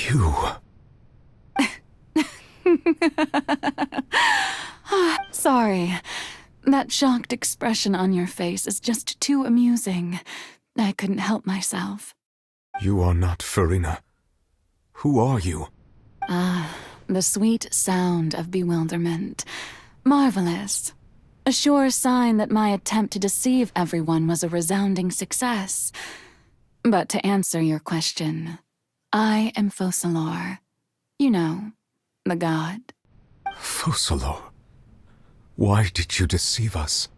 You... Sorry. That shocked expression on your face is just too amusing. I couldn't help myself. You are not Farina. Who are you? The sweet sound of bewilderment. Marvelous. A sure sign that my attempt to deceive everyone was a resounding success. But to answer your question, I am Focalor. You know, the god. Focalor? Why did you deceive us?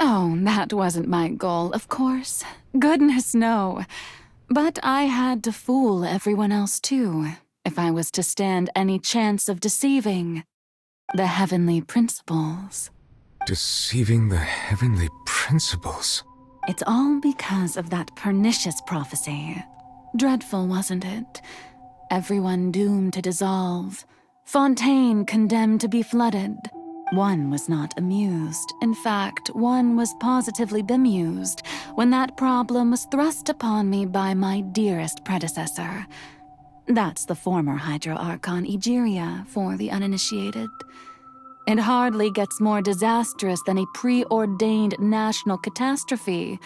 Oh, that wasn't my goal, of course. Goodness, no. But I had to fool everyone else too, if I was to stand any chance of deceiving the heavenly principles. Deceiving the heavenly principles? It's all because of that pernicious prophecy. Dreadful, wasn't it? Everyone doomed to dissolve. Fontine condemned to be flooded. One was not amused. In fact, one was positively bemused when that problem was thrust upon me by my dearest predecessor. That's the former Hydro Archon Egeria for the uninitiated. It hardly gets more disastrous than a preordained national catastrophe,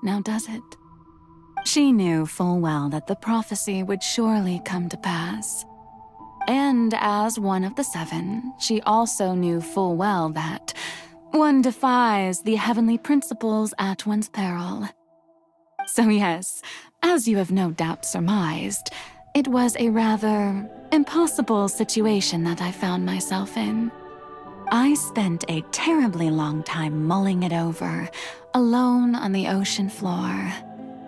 now does it? She knew full well that the prophecy would surely come to pass. And as one of the seven, she also knew full well that one defies the heavenly principles at one's peril. So yes, as you have no doubt surmised, it was a rather impossible situation that I found myself in. I spent a terribly long time mulling it over, alone on the ocean floor.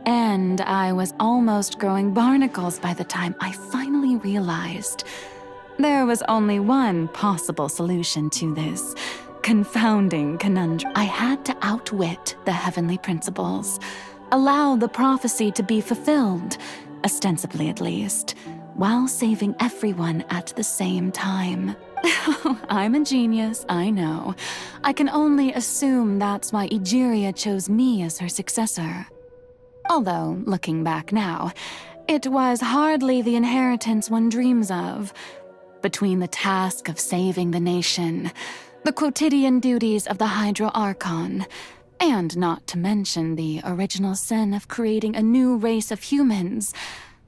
And I was almost growing barnacles by the time I finally realized there was only one possible solution to this confounding conundrum. I had to outwit the heavenly principles, allow the prophecy to be fulfilled, ostensibly at least, while saving everyone at the same time. I'm a genius, I know. I can only assume that's why Egeria chose me as her successor. Although, looking back now, it was hardly the inheritance one dreams of. Between the task of saving the nation, the quotidian duties of the Hydro Archon, and not to mention the original sin of creating a new race of humans,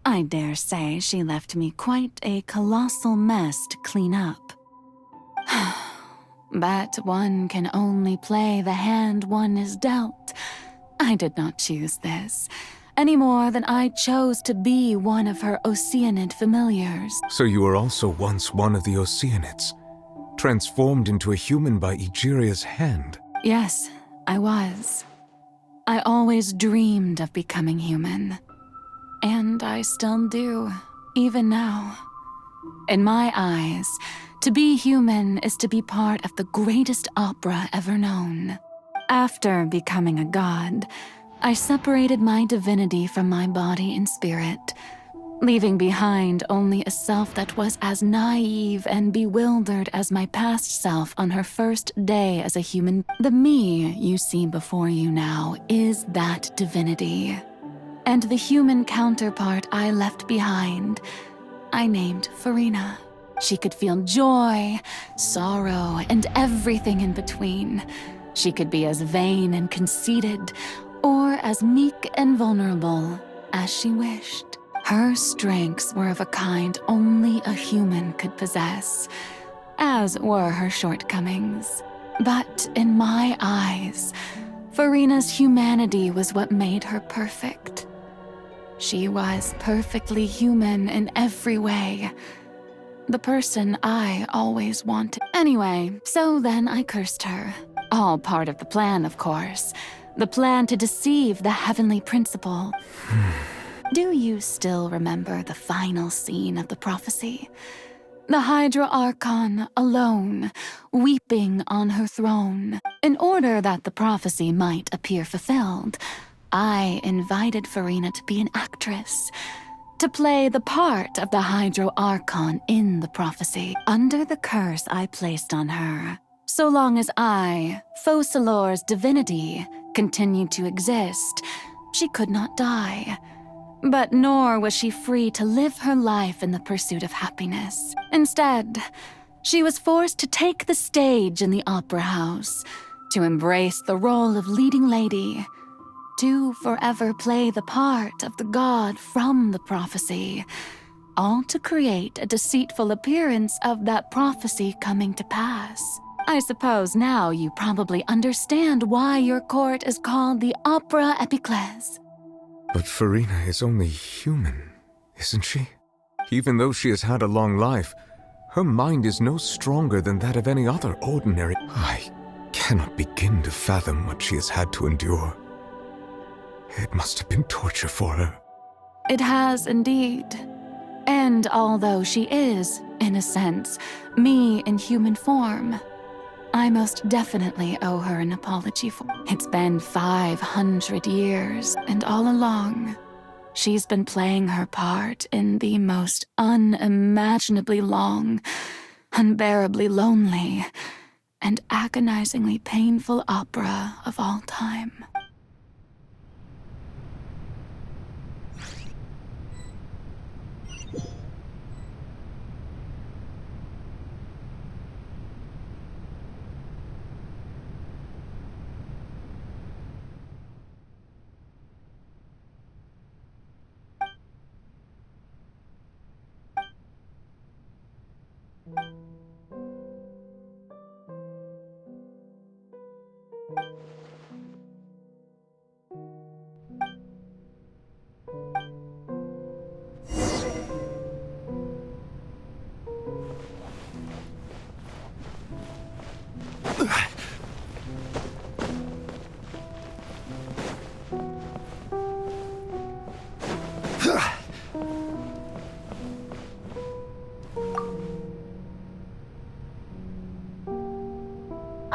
I dare say she left me quite a colossal mess to clean up. But one can only play the hand one is dealt. I did not choose this, any more than I chose to be one of her Oceanid familiars. So you were also once one of the Oceanids, transformed into a human by Egeria's hand? Yes, I was. I always dreamed of becoming human. And I still do, even now. In my eyes, to be human is to be part of the greatest opera ever known. After becoming a god, I separated my divinity from my body and spirit, leaving behind only a self that was as naive and bewildered as my past self on her first day as a human. The me you see before you now is that divinity. And the human counterpart I left behind, I named Farina. She could feel joy, sorrow, and everything in between. She could be as vain and conceited, or as meek and vulnerable as she wished. Her strengths were of a kind only a human could possess, as were her shortcomings. But in my eyes, Farina's humanity was what made her perfect. She was perfectly human in every way. The person I always wanted. Anyway, so then I cursed her. All part of the plan, of course. The plan to deceive the heavenly principle. Do you still remember the final scene of the prophecy? The Hydro Archon alone, weeping on her throne. In order that the prophecy might appear fulfilled, I invited Farina to be an actress, to play the part of the Hydro Archon in the prophecy. Under the curse I placed on her, so long as I, Focalor's divinity, continued to exist, she could not die. But nor was she free to live her life in the pursuit of happiness. Instead, she was forced to take the stage in the opera house, to embrace the role of leading lady, to forever play the part of the god from the prophecy, all to create a deceitful appearance of that prophecy coming to pass. I suppose now you probably understand why your court is called the Opera Epiclese. But Farina is only human, isn't she? Even though she has had a long life, her mind is no stronger than that of any other ordinary. I cannot begin to fathom what she has had to endure. It must have been torture for her. It has indeed. And although she is, in a sense, me in human form, I most definitely owe her an apology for. It's been 500 years, and all along, she's been playing her part in the most unimaginably long, unbearably lonely, and agonizingly painful opera of all time.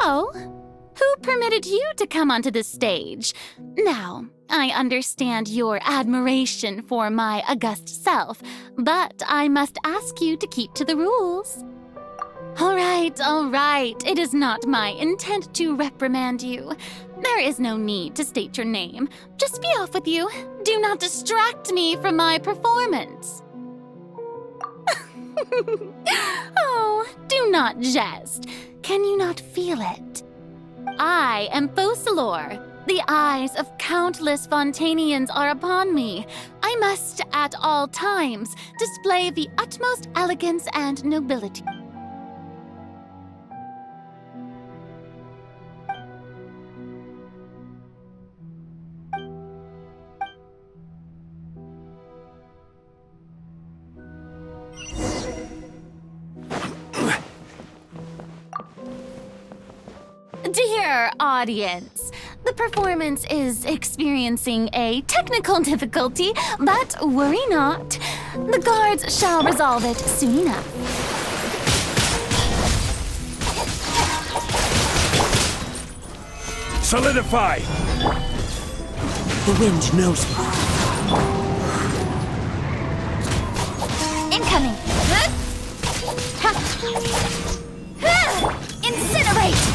Oh, who permitted you to come onto the stage? Now, I understand your admiration for my august self, but I must ask you to keep to the rules. All right. It is not my intent to reprimand you. There is no need to state your name. Just be off with you. Do not distract me from my performance. Oh, do not jest. Can you not feel it? I am Focalor. The eyes of countless Fontanians are upon me. I must, at all times, display the utmost elegance and nobility. Dear audience, the performance is experiencing a technical difficulty, but worry not. The guards shall resolve it soon enough. Solidify! The wind knows me. Incoming! Incinerate!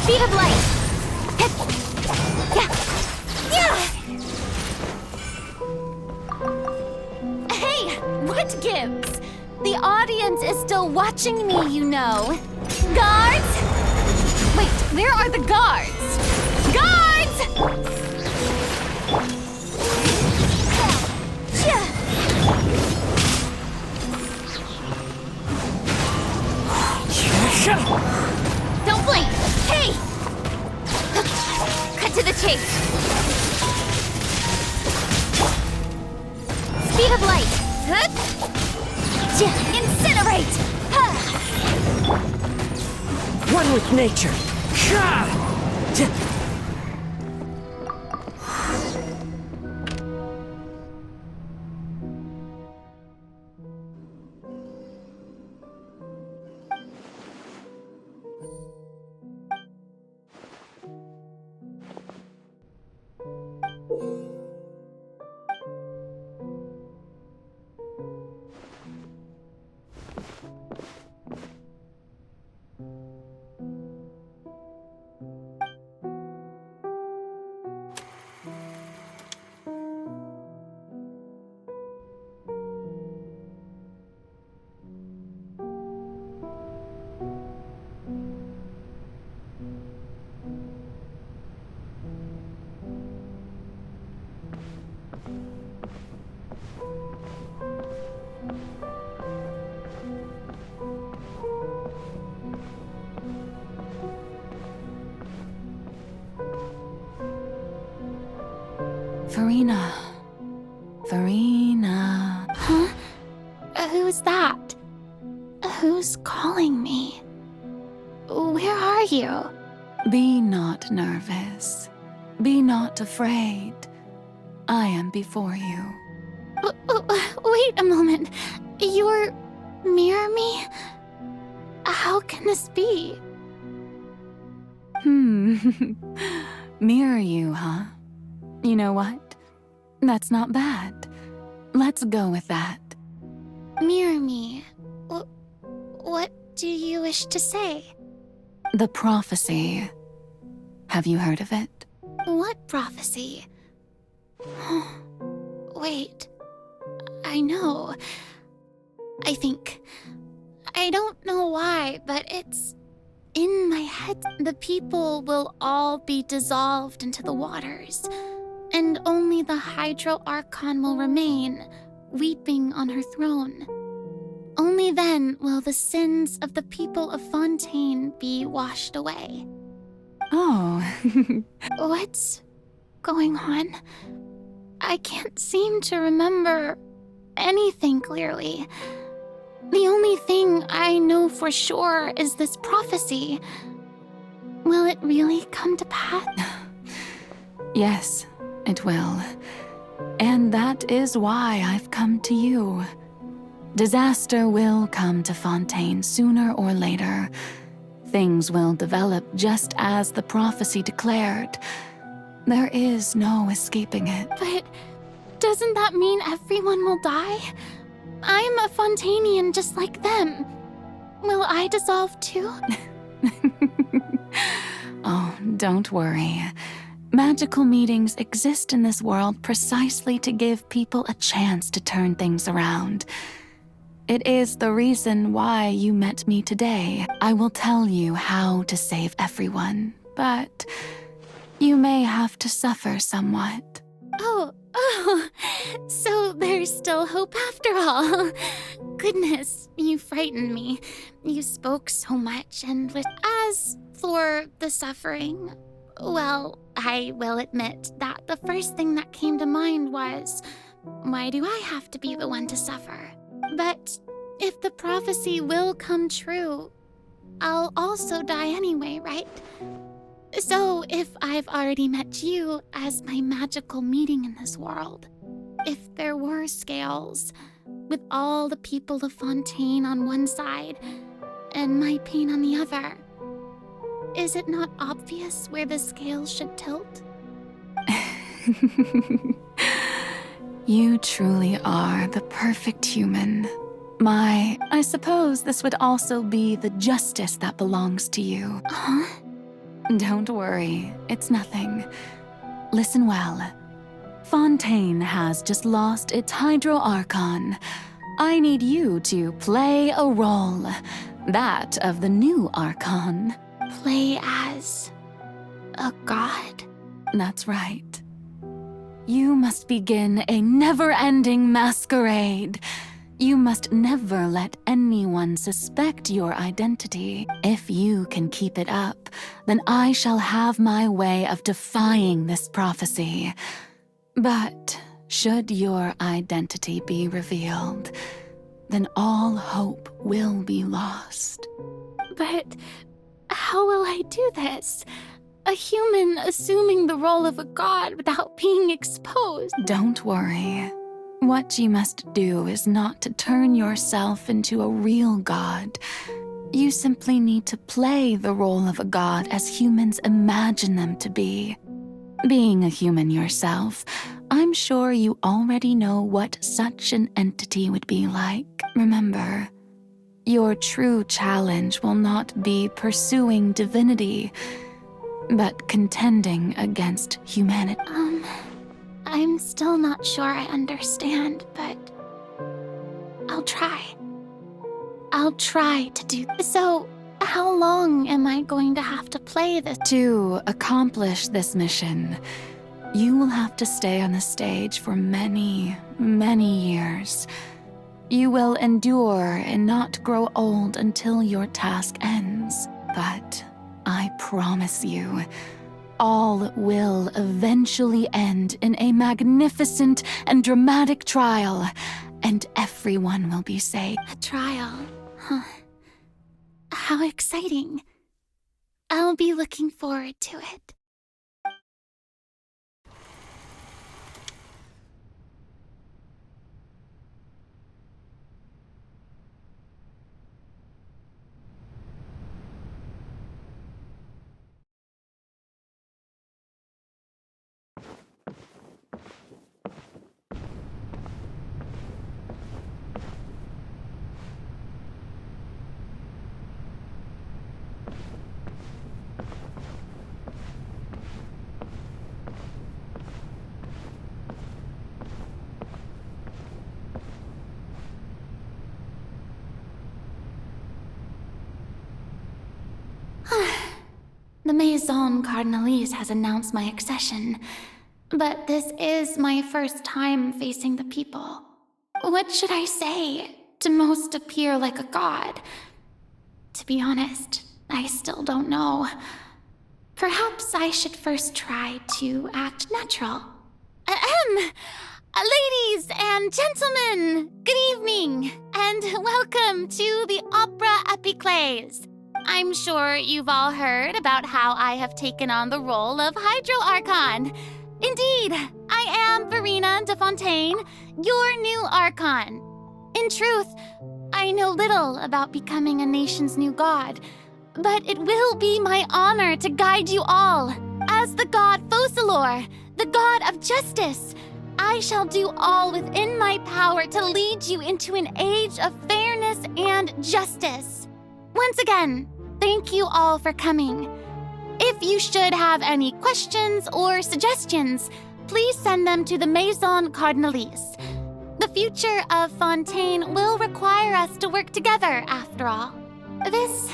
Speed of light! Hey, what gives? The audience is still watching me, you know. Guards? Wait, where are the guards? Guards! Don't blink! Hey! Cut to the chase. Speed of light. Incinerate! One with nature. Farina. Farina. Huh? Who's that? Who's calling me? Where are you? Be not nervous. Be not afraid. I am before you. Wait a moment. You're near me? How can this be? Mirror you, huh? You know what? That's not bad. Let's go with that. Mirror me? What do you wish to say? The prophecy. Have you heard of it? What prophecy? Wait. I know. I think. I don't know why, but it's in my head. The people will all be dissolved into the waters, and only the Hydro Archon will remain, weeping on her throne. Only then will the sins of the people of Fontine be washed away. Oh. What's going on? I can't seem to remember anything clearly. The only thing I know for sure is this prophecy. Will it really come to pass? Yes, it will. And that is why I've come to you. Disaster will come to Fontine sooner or later. Things will develop just as the prophecy declared. There is no escaping it. But doesn't that mean everyone will die? I'm a Fontanian just like them. Will I dissolve too? Oh, don't worry. Magical meetings exist in this world precisely to give people a chance to turn things around. It is the reason why you met me today. I will tell you how to save everyone, but you may have to suffer somewhat. Oh, so there's still hope after all. Goodness, you frightened me. You spoke so much, and as for the suffering, well, I will admit that the first thing that came to mind was, why do I have to be the one to suffer? But if the prophecy will come true, I'll also die anyway, right? So if I've already met you as my magical meeting in this world, if there were scales, with all the people of Fontine on one side and my pain on the other, is it not obvious where the scales should tilt? You truly are the perfect human. I suppose this would also be the justice that belongs to you. Huh? Don't worry, it's nothing. Listen well. Fontine has just lost its Hydro Archon. I need you to play a role, that of the new Archon. Play as a god? That's right. You must begin a never-ending masquerade. You must never let anyone suspect your identity. If you can keep it up, then I shall have my way of defying this prophecy. But should your identity be revealed, then all hope will be lost. But how will I do this? A human assuming the role of a god without being exposed. Don't worry. What you must do is not to turn yourself into a real god. You simply need to play the role of a god as humans imagine them to be. Being a human yourself, I'm sure you already know what such an entity would be like. Remember, your true challenge will not be pursuing divinity, but contending against humanity. I'm still not sure I understand, but I'll try. I'll try to do this. So, how long am I going to have to play this? To accomplish this mission, you will have to stay on the stage for many, many years. You will endure and not grow old until your task ends. But I promise you, all will eventually end in a magnificent and dramatic trial, and everyone will be saved. A trial, huh? How exciting. I'll be looking forward to it. The Maison Cardinalise has announced my accession, but this is my first time facing the people. What should I say to most appear like a god? To be honest, I still don't know. Perhaps I should first try to act natural. Ladies and gentlemen, good evening, and welcome to the Opera Epiclese. I'm sure you've all heard about how I have taken on the role of Hydro Archon. Indeed, I am Verena de Fontine, your new Archon. In truth, I know little about becoming a nation's new god, but it will be my honor to guide you all. As the god Focalor, the god of justice, I shall do all within my power to lead you into an age of fairness and justice. Once again, thank you all for coming. If you should have any questions or suggestions, please send them to the Maison Cardinalise. The future of Fontine will require us to work together, after all. This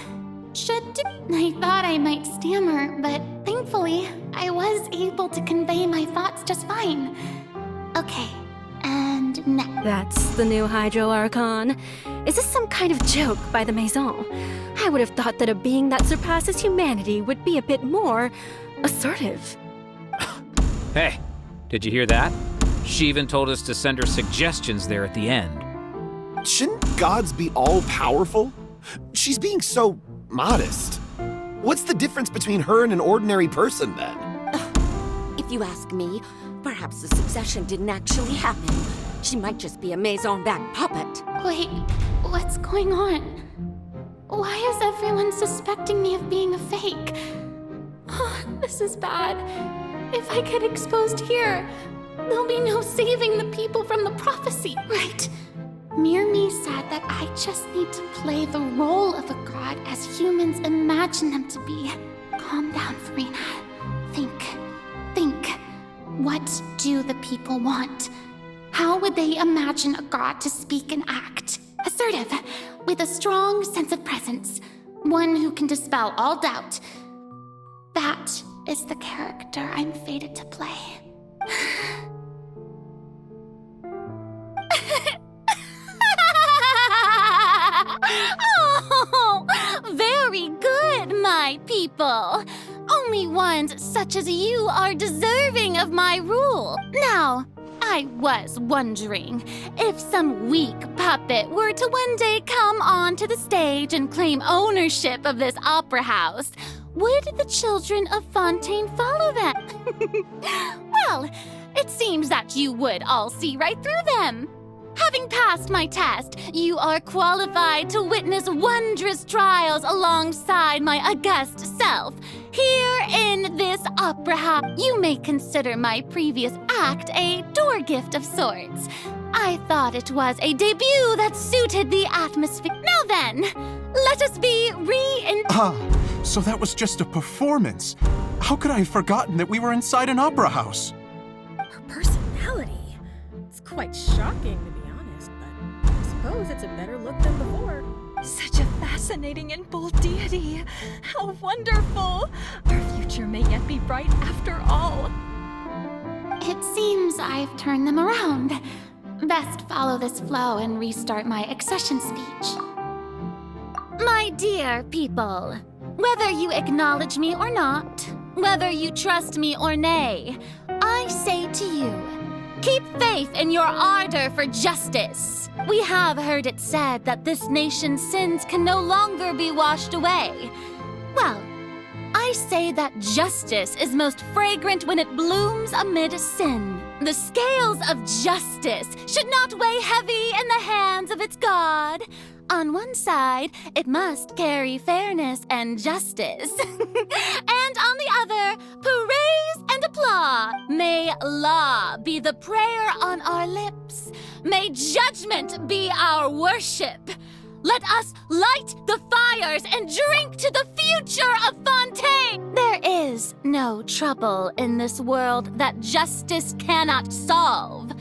should do. I thought I might stammer, but thankfully, I was able to convey my thoughts just fine. Okay, and next. That's the new Hydro Archon. Is this some kind of joke by the Maison? I would have thought that a being that surpasses humanity would be a bit more assertive. Hey, did you hear that? She even told us to send her suggestions there at the end. Shouldn't gods be all-powerful? She's being so modest. What's the difference between her and an ordinary person, then? If you ask me, perhaps the succession didn't actually happen. She might just be a Maison-backed puppet. Wait, what's going on? Why is everyone suspecting me of being a fake? Oh, this is bad. If I get exposed here, there'll be no saving the people from the prophecy, right? Mirmi said that I just need to play the role of a god as humans imagine them to be. Calm down, Verena. Think. What do the people want? How would they imagine a god to speak and act? Assertive, with a strong sense of presence. One who can dispel all doubt. That is the character I'm fated to play. Oh, very good, my people. Only ones such as you are deserving of my rule. Now, I was wondering if some weak puppet were to one day come onto the stage and claim ownership of this opera house, would the children of Fontine follow them? Well, it seems that you would all see right through them. Having passed my test, you are qualified to witness wondrous trials alongside my august self. Here in this opera house, you may consider my previous act a door gift of sorts. I thought it was a debut that suited the atmosphere. Now then, let us be So that was just a performance. How could I have forgotten that we were inside an opera house? Her personality. It's quite shocking, to be honest, but I suppose it's a better look than before. Such a fascinating and bold deity. How wonderful! Our future may yet be bright after all. It seems I've turned them around. Best follow this flow and restart my accession speech. My dear people, whether you acknowledge me or not, Whether you trust me or nay, I say to you, keep faith in your ardor for justice. We have heard it said that this nation's sins can no longer be washed away. Well, I say that justice is most fragrant when it blooms amid sin. The scales of justice should not weigh heavy in the hands of its God. On one side, it must carry fairness and justice. And on the other, praise and applause. May law be the prayer on our lips. May judgment be our worship. Let us light the fires and drink to the future of Fontine! There is no trouble in this world that justice cannot solve.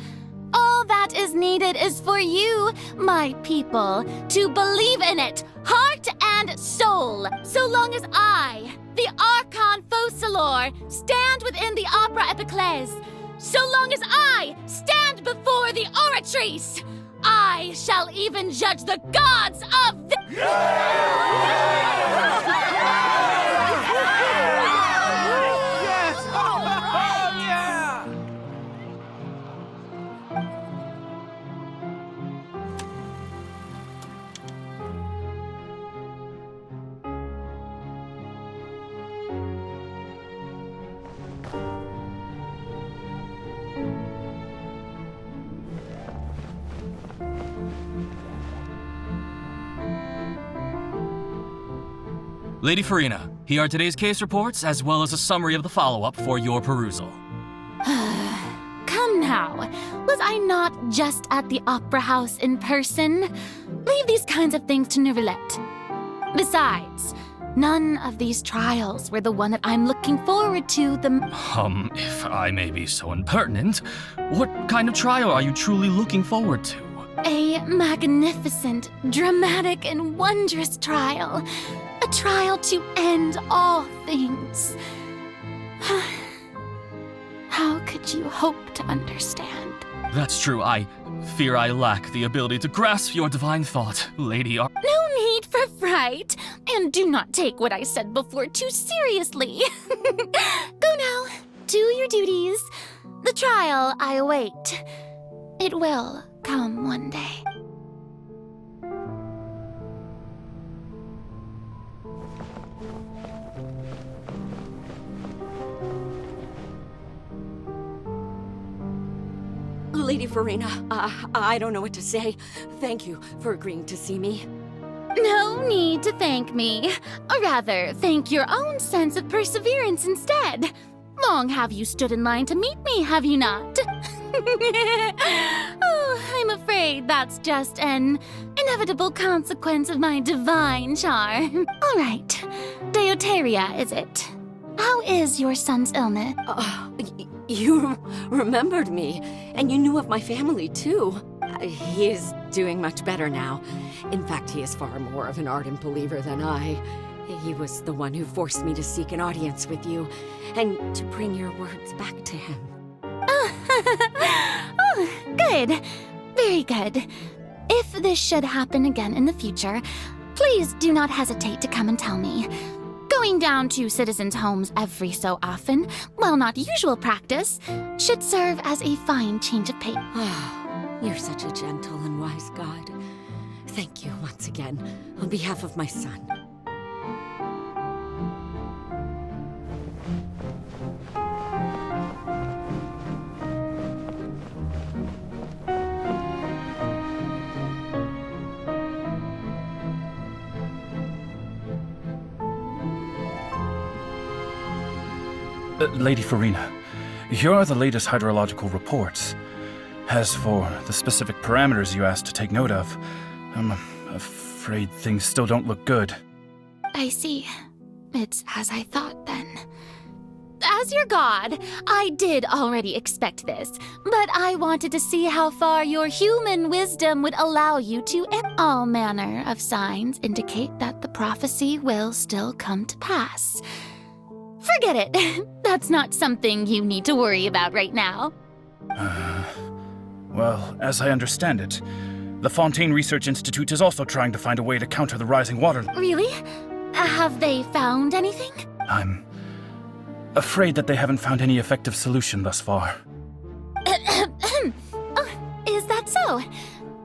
All that is needed is for you, my people, to believe in it, heart and soul. So long as I, the Archon Focalor, stand within the Opera Epiclese, so long as I stand before the Oratrice, I shall even judge the gods of the... Lady Farina, here are today's case reports, as well as a summary of the follow-up for your perusal. Come now, was I not just at the Opera House in person? Leave these kinds of things to Neuvillette. Besides, none of these trials were the one that I'm looking forward to the... If I may be so impertinent, what kind of trial are you truly looking forward to? A magnificent, dramatic, and wondrous trial. A trial to end all things. How could you hope to understand? That's true. I fear I lack the ability to grasp your divine thought, Lady No need for fright, and do not take what I said before too seriously. Go now, do your duties. The trial I await. It will come one day. Lady Farina, I don't know what to say. Thank you for agreeing to see me. No need to thank me. Or rather, thank your own sense of perseverance instead. Long have you stood in line to meet me, have you not? Oh, I'm afraid that's just an inevitable consequence of my divine charm. All right, Deoteria, is it? How is your son's illness? You remembered me, and you knew of my family, too. He is doing much better now. In fact, he is far more of an ardent believer than I. He was the one who forced me to seek an audience with you, and to bring your words back to him. Oh, good. Very good. If this should happen again in the future, please do not hesitate to come and tell me. Going down to citizens' homes every so often, while not usual practice, should serve as a fine change of pace. You're such a gentle and wise God. Thank you once again, on behalf of my son. Lady Farina, here are the latest hydrological reports. As for the specific parameters you asked to take note of, I'm afraid things still don't look good. I see. It's as I thought, then. As your god, I did already expect this, but I wanted to see how far your human wisdom would allow you to... All manner of signs indicate that the prophecy will still come to pass. Forget it. That's not something you need to worry about right now. Well, as I understand it, the Fontine Research Institute is also trying to find a way to counter the rising water... Really? Have they found anything? afraid that they haven't found any effective solution thus far. Is that so?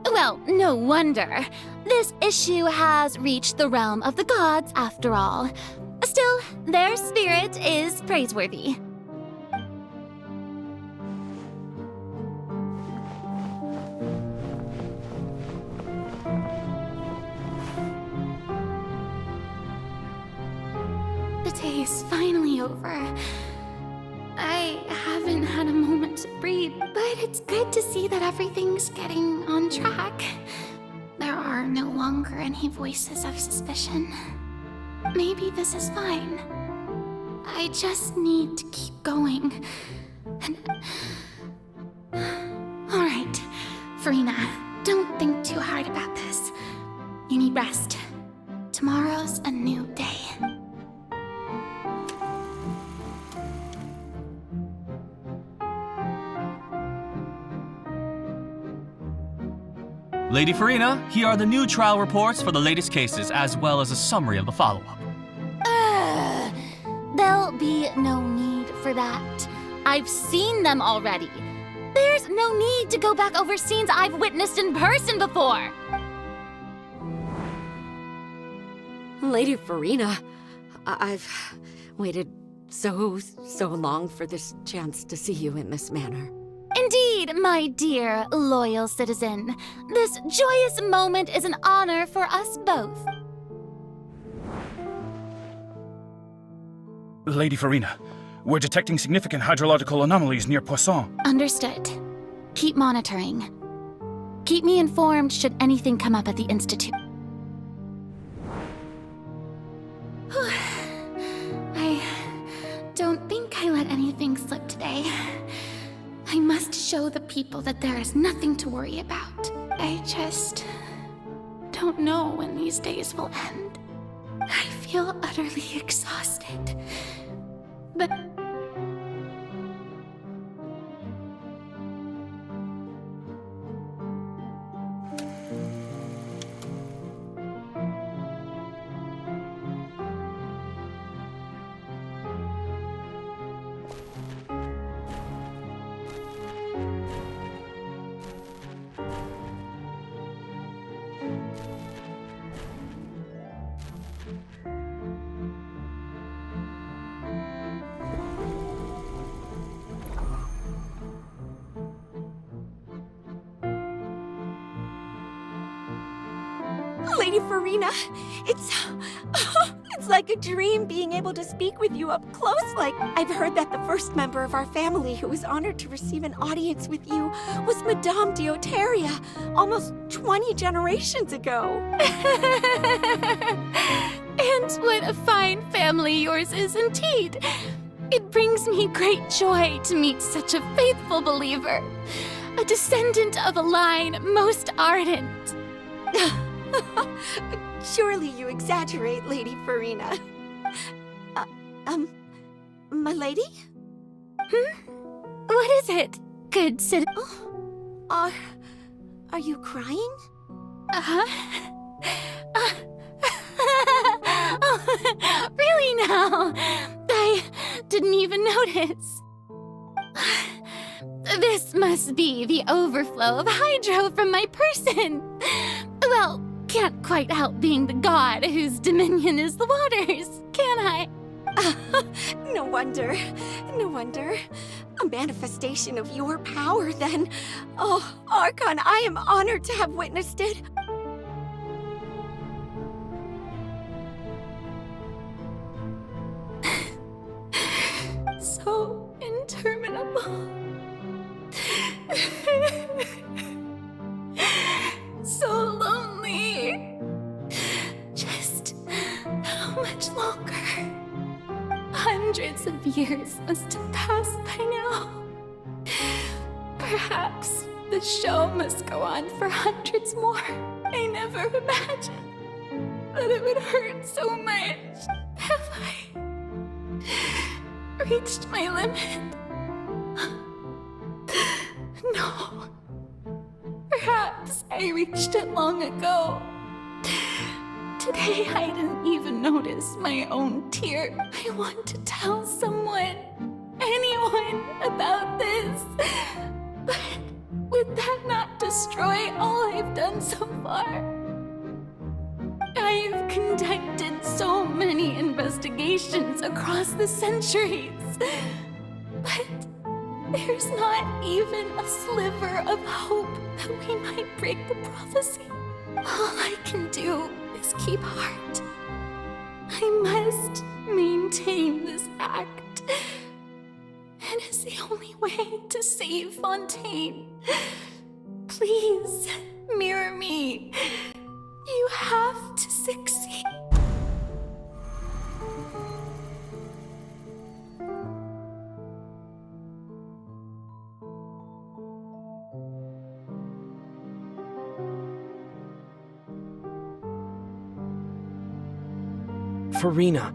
Well, no wonder. This issue has reached the realm of the gods, after all. Still, their spirit is praiseworthy. The day is finally over. I haven't had a moment to breathe, but it's good to see that everything's getting on track. There are no longer any voices of suspicion. Maybe this is fine. I just need to keep going. Alright, Farina, don't think too hard about this. You need rest. Tomorrow's a new day. Lady Farina, here are the new trial reports for the latest cases, as well as a summary of the follow-up. There'll be no need for that. I've seen them already. There's no need to go back over scenes I've witnessed in person before. Lady Farina, I've waited so long for this chance to see you in this manner. Indeed, my dear, loyal citizen. This joyous moment is an honor for us both. Lady Farina, we're detecting significant hydrological anomalies near Poisson. Understood. Keep monitoring. Keep me informed should anything come up at the Institute. I don't think I let anything slip today. I must show the people that there is nothing to worry about. I just don't know when these days will end. I feel utterly exhausted. But Lady Farina, it's like a dream being able to speak with you up close. Like, I've heard that the first member of our family who was honored to receive an audience with you was Madame Dioteria, almost 20 generations ago. And what a fine family yours is indeed. It brings me great joy to meet such a faithful believer, a descendant of a line most ardent. Surely you exaggerate, Lady Farina. My lady? What is it, good citizen? Are you crying? Really now? I didn't even notice. This must be the overflow of hydro from my person. Well, can't quite help being the god whose dominion is the waters, can I? No wonder. A manifestation of your power, then. Oh, Archon, I am honored to have witnessed it. So interminable. So lonely. Just how much longer? Hundreds of years must have passed by now. Perhaps the show must go on for hundreds more. I never imagined that it would hurt so much. Have I reached my limit? No. Perhaps I reached it long ago. Today I didn't even notice my own tear. I want to tell someone, anyone, about this. But would that not destroy all I've done so far? I've conducted so many investigations across the centuries, but there's not even a sliver of hope that we might break the prophecy. All I can do is keep heart. I must maintain this act. It is the only way to save Fontine. Please, mirror me. You have to succeed. Farina,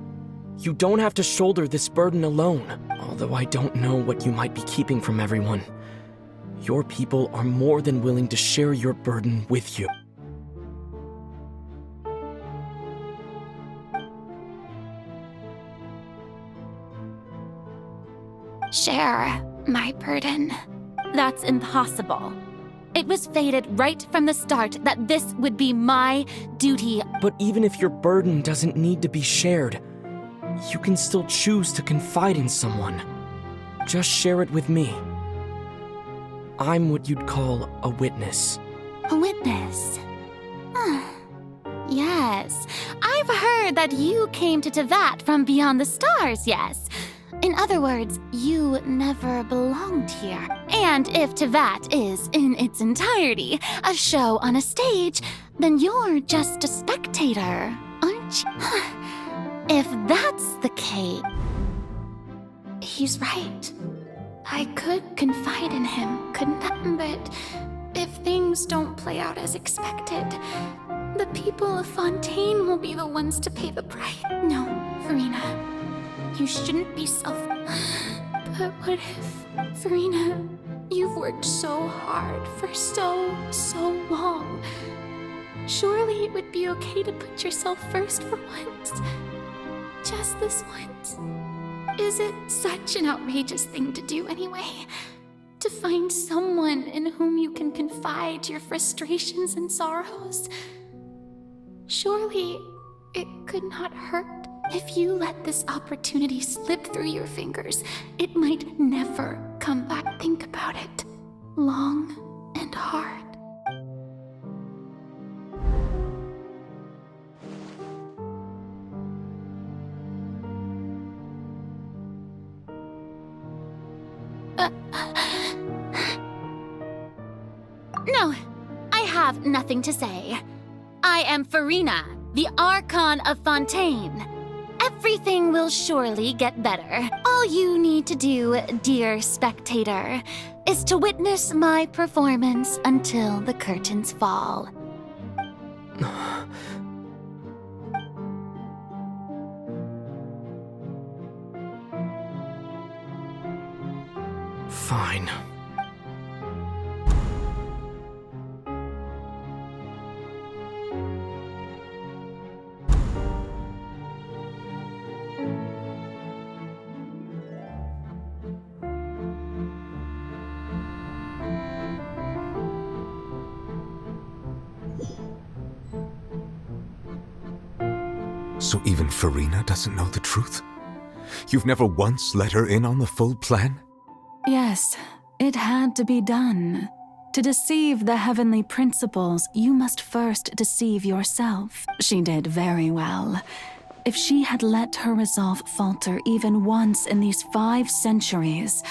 you don't have to shoulder this burden alone. Although I don't know what you might be keeping from everyone. Your people are more than willing to share your burden with you. Share my burden. That's impossible. It was fated right from the start that this would be my duty. But even if your burden doesn't need to be shared, you can still choose to confide in someone. Just share it with me. I'm what you'd call a witness. A witness? Yes. I've heard that you came to Tevat from beyond the stars, yes. In other words, you never belonged here. And if Tevat is, in its entirety, a show on a stage, then you're just a spectator, aren't you? If that's the case... He's right. I could confide in him, couldn't I? But if things don't play out as expected, the people of Fontine will be the ones to pay the price. No, Farina. You shouldn't be But what if, Farina, you've worked so hard for so long. Surely it would be okay to put yourself first for once. Just this once. Is it such an outrageous thing to do anyway? To find someone in whom you can confide your frustrations and sorrows? Surely it could not hurt. If you let this opportunity slip through your fingers, it might never come back. Think about it. Long and hard. No, I have nothing to say. I am Farina, the Archon of Fontine. Everything will surely get better. All you need to do, dear spectator, is to witness my performance until the curtains fall. Fine. So even Farina doesn't know the truth? You've never once let her in on the full plan? Yes, it had to be done. To deceive the heavenly principles, you must first deceive yourself. She did very well. If she had let her resolve falter even once in these 5 centuries,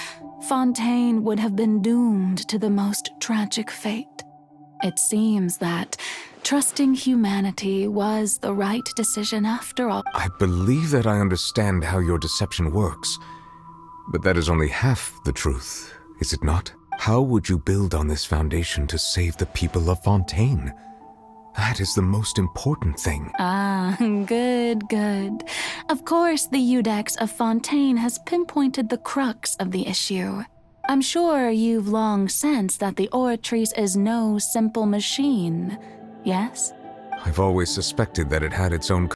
Fontine would have been doomed to the most tragic fate. It seems that trusting humanity was the right decision after all. I believe that I understand how your deception works, but that is only half the truth, is it not? How would you build on this foundation to save the people of Fontine? That is the most important thing. Ah, good. Of course, the Iudex of Fontine has pinpointed the crux of the issue. I'm sure you've long sensed that the Oratrice is no simple machine, yes? I've always suspected that it had its own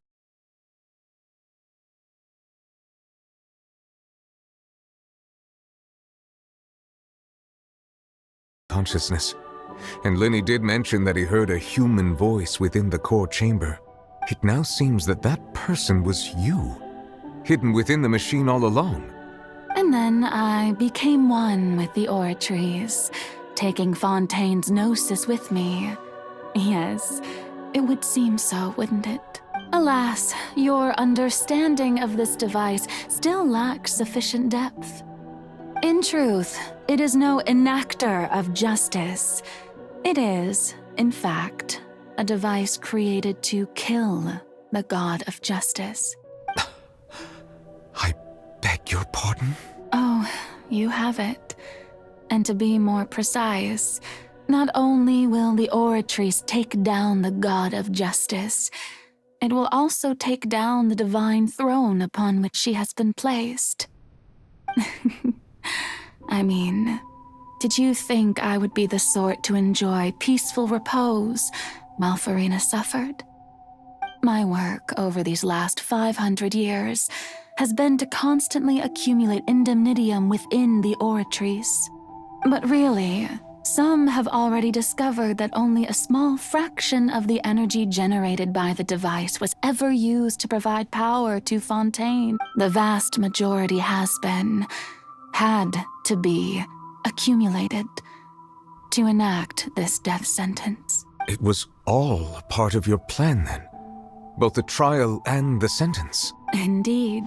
consciousness. And Lenny did mention that he heard a human voice within the core chamber. It now seems that that person was you, hidden within the machine all along. And then I became one with the oratories, taking Fontaine's gnosis with me. Yes, it would seem so, wouldn't it? Alas, your understanding of this device still lacks sufficient depth. In truth, it is no enactor of justice. It is, in fact, a device created to kill the god of justice. I beg your pardon? Oh, you have it. And to be more precise, not only will the oratories take down the god of justice, it will also take down the divine throne upon which she has been placed. I mean, did you think I would be the sort to enjoy peaceful repose while Farina suffered? My work over these last 500 years has been to constantly accumulate indemnitium within the oratories. But really, some have already discovered that only a small fraction of the energy generated by the device was ever used to provide power to Fontine. The vast majority had to be accumulated to enact this death sentence. It was all a part of your plan then? Both the trial and the sentence? Indeed.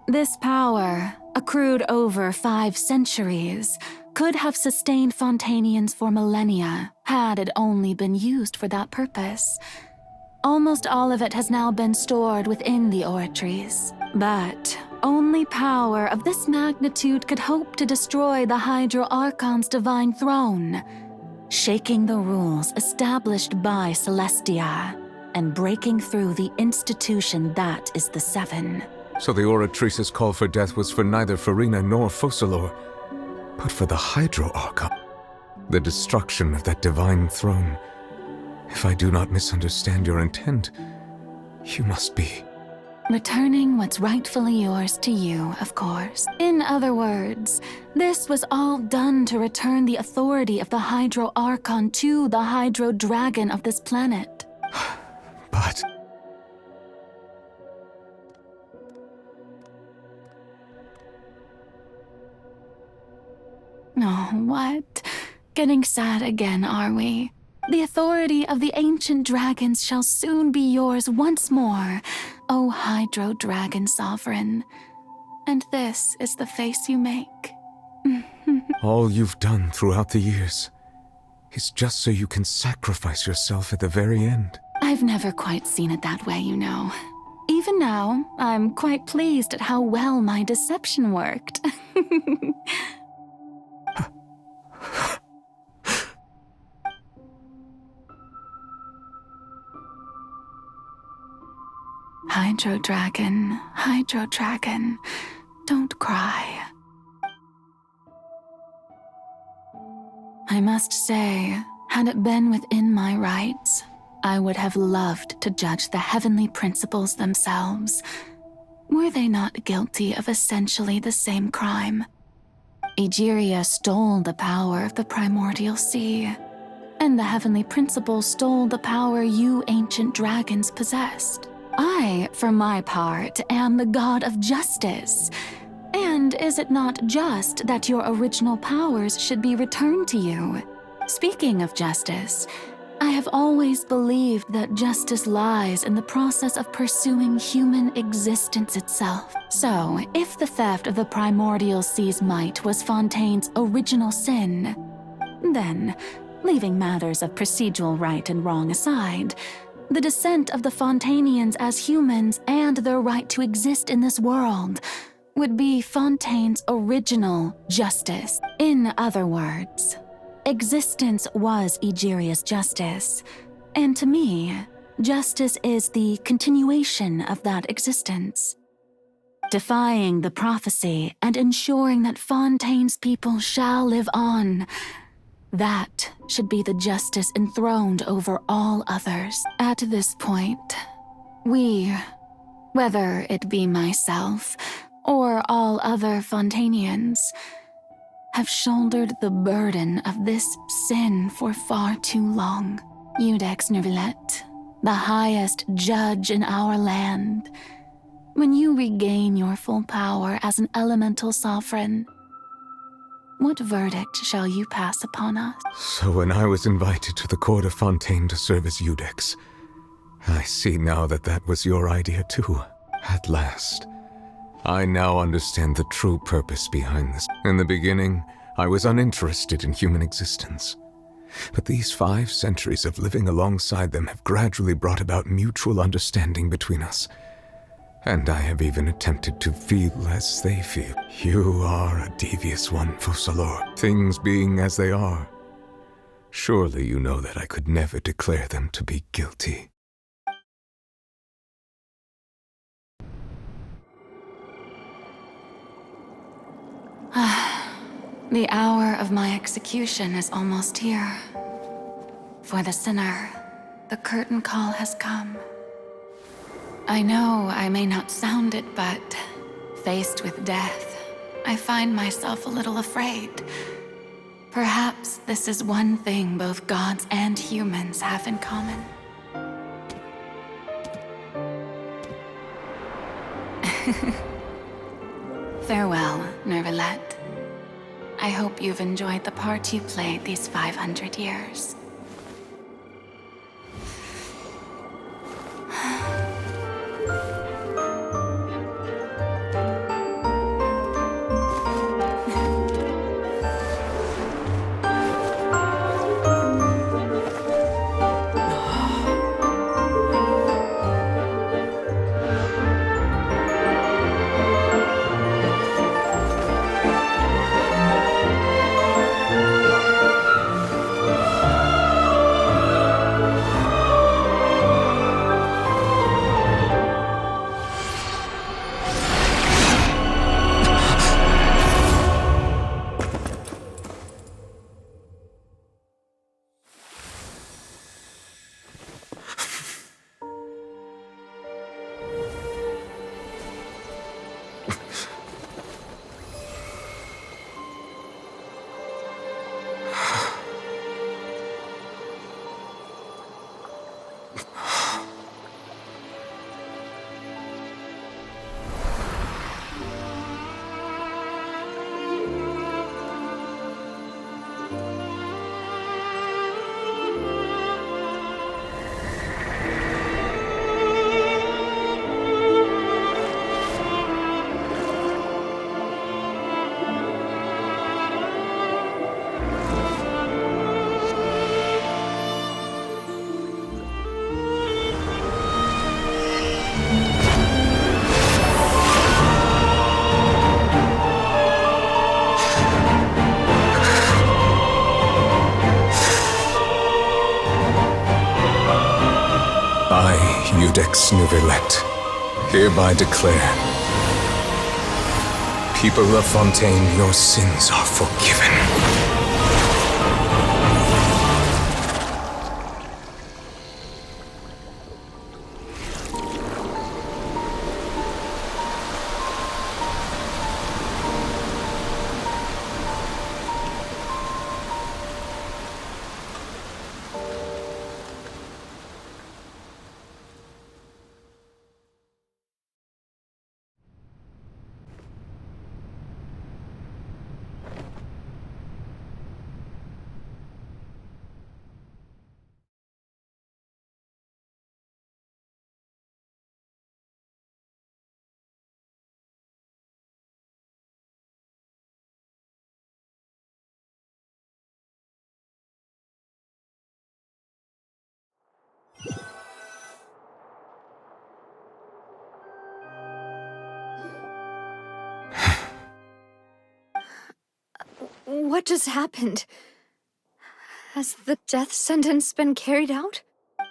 This power, accrued over 5 centuries, could have sustained Fontanians for millennia had it only been used for that purpose. Almost all of it has now been stored within the oratories. But only power of this magnitude could hope to destroy the Hydro Archon's divine throne, shaking the rules established by Celestia and breaking through the institution that is the Seven. So the Oratrice's call for death was for neither Farina nor Focalor, but for the Hydro Archon. The destruction of that divine throne. If I do not misunderstand your intent, you must be... returning what's rightfully yours to you, of course. In other words, this was all done to return the authority of the Hydro Archon to the Hydro Dragon of this planet. But... Oh, what? Getting sad again, are we? The authority of the ancient dragons shall soon be yours once more, O Hydro Dragon Sovereign. And this is the face you make. all you've done throughout the years is just so you can sacrifice yourself at the very end. I've never quite seen it that way, you know. Even now, I'm quite pleased at how well my deception worked. Hydro Dragon, don't cry. I must say, had it been within my rights, I would have loved to judge the heavenly principles themselves. Were they not guilty of essentially the same crime? Egeria stole the power of the primordial sea, and the heavenly principles stole the power you ancient dragons possessed. I, for my part, am the god of justice. And is it not just that your original powers should be returned to you? Speaking of justice, I have always believed that justice lies in the process of pursuing human existence itself. So, if the theft of the primordial sea's might was Fontaine's original sin, then, leaving matters of procedural right and wrong aside, the descent of the Fontanians as humans and their right to exist in this world would be Fontaine's original justice. In other words, existence was Egeria's justice, and to me, justice is the continuation of that existence. Defying the prophecy and ensuring that Fontaine's people shall live on. That should be the justice enthroned over all others. At this point, we, whether it be myself or all other Fontanians, have shouldered the burden of this sin for far too long. Iudex Neuvillette, the highest judge in our land, when you regain your full power as an elemental sovereign, what verdict shall you pass upon us? So when I was invited to the court of Fontine to serve as Iudex, I see now that that was your idea too. At last. I now understand the true purpose behind this. In the beginning, I was uninterested in human existence. But these 5 centuries of living alongside them have gradually brought about mutual understanding between us. And I have even attempted to feel as they feel. You are a devious one, Fossalor. Things being as they are, surely you know that I could never declare them to be guilty. The hour of my execution is almost here. For the sinner, the curtain call has come. I know I may not sound it, but faced with death, I find myself a little afraid. Perhaps this is one thing both gods and humans have in common. Farewell, Neuvillette. I hope you've enjoyed the part you played these 500 years. Iudex Neuvillette, hereby declare, people of Fontine, your sins are forgiven. What just happened? Has the death sentence been carried out?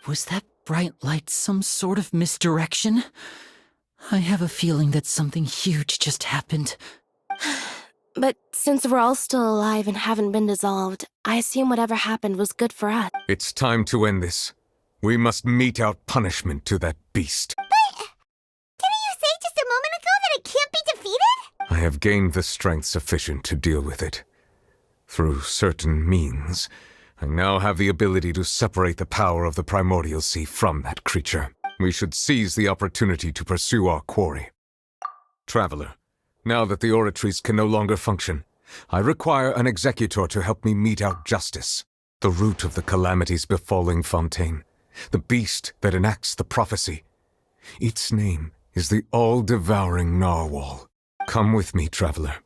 Was that bright light some sort of misdirection? I have a feeling that something huge just happened. But since we're all still alive and haven't been dissolved, I assume whatever happened was good for us. It's time to end this. We must mete out punishment to that beast. Didn't you say just a moment ago that it can't be defeated? I have gained the strength sufficient to deal with it. Through certain means, I now have the ability to separate the power of the primordial sea from that creature. We should seize the opportunity to pursue our quarry. Traveler, now that the oratories can no longer function, I require an executor to help me mete out justice. The root of the calamities befalling Fontine, the beast that enacts the prophecy. Its name is the all-devouring narwhal. Come with me, traveler.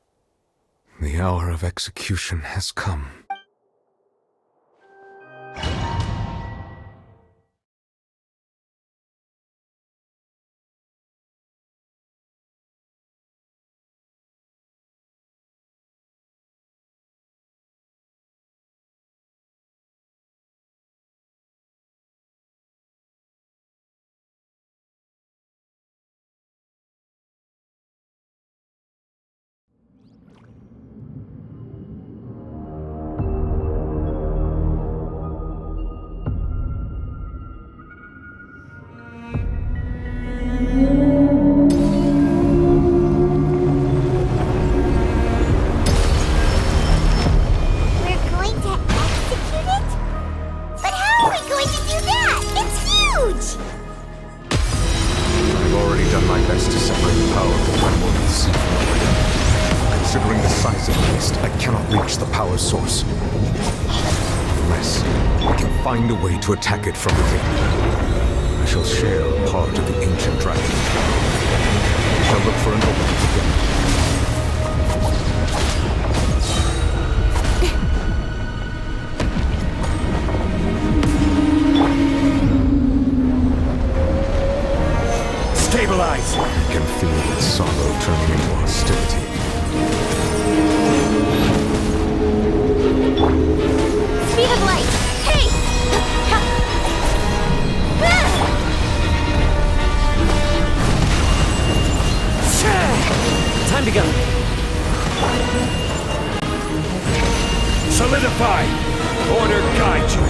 The hour of execution has come. To attack it from within. I shall share a part of the ancient dragon. We shall look for an opening together. Stabilize! I can feel its sorrow turning into hostility. Speed of light! Hey! Time to go. Solidify! Order guide you!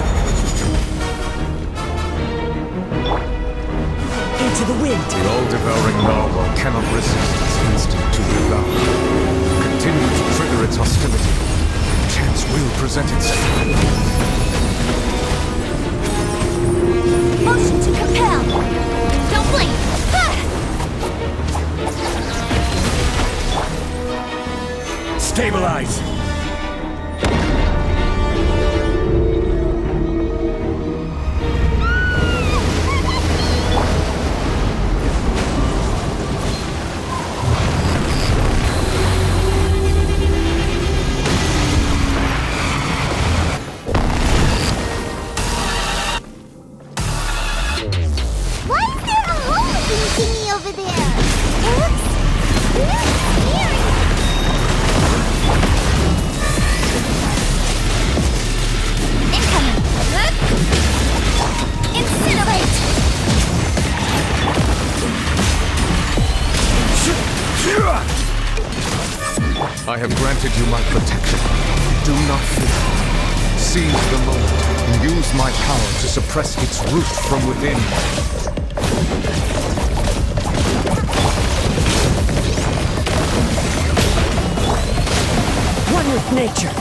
Into the wind! The all-devouring narwhal cannot resist its instinct to devour. Continue to trigger its hostility. Chance will present itself. Motion to compel! Don't blink! Stabilize! I have granted you my protection. Do not fear. Seize the moment and use my power to suppress its root from within. One with nature.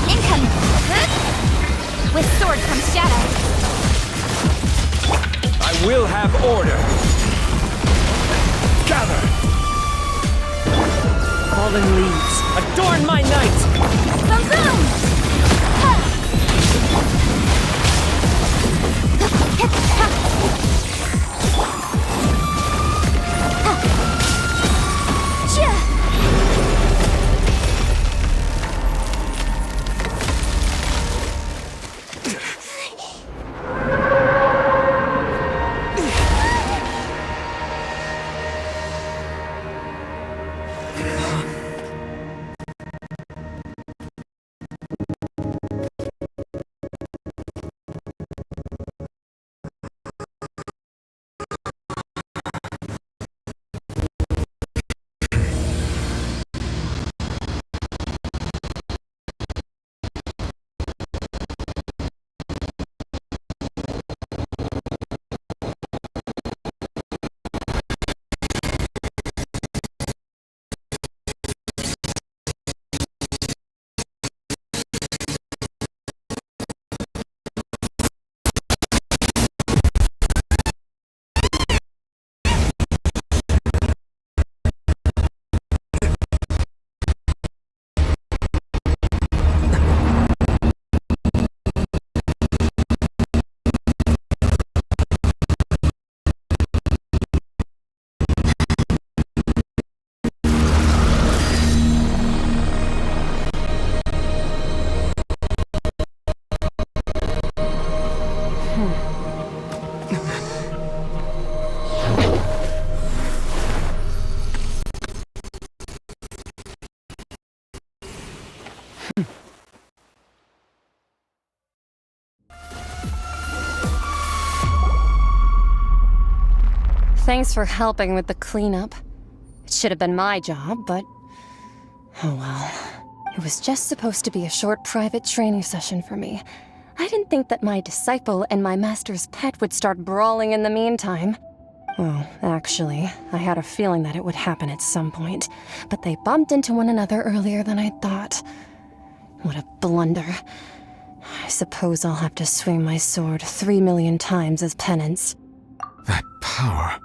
Incoming! With sword comes shadow. I will have order. Gather! Fallen leaves, adorn my night! Boom boom! Thanks for helping with the cleanup. It should have been my job, but... oh well. It was just supposed to be a short private training session for me. I didn't think that my disciple and my master's pet would start brawling in the meantime. Well, actually, I had a feeling that it would happen at some point, but they bumped into one another earlier than I thought. What a blunder. I suppose I'll have to swing my sword 3 million times as penance. That power.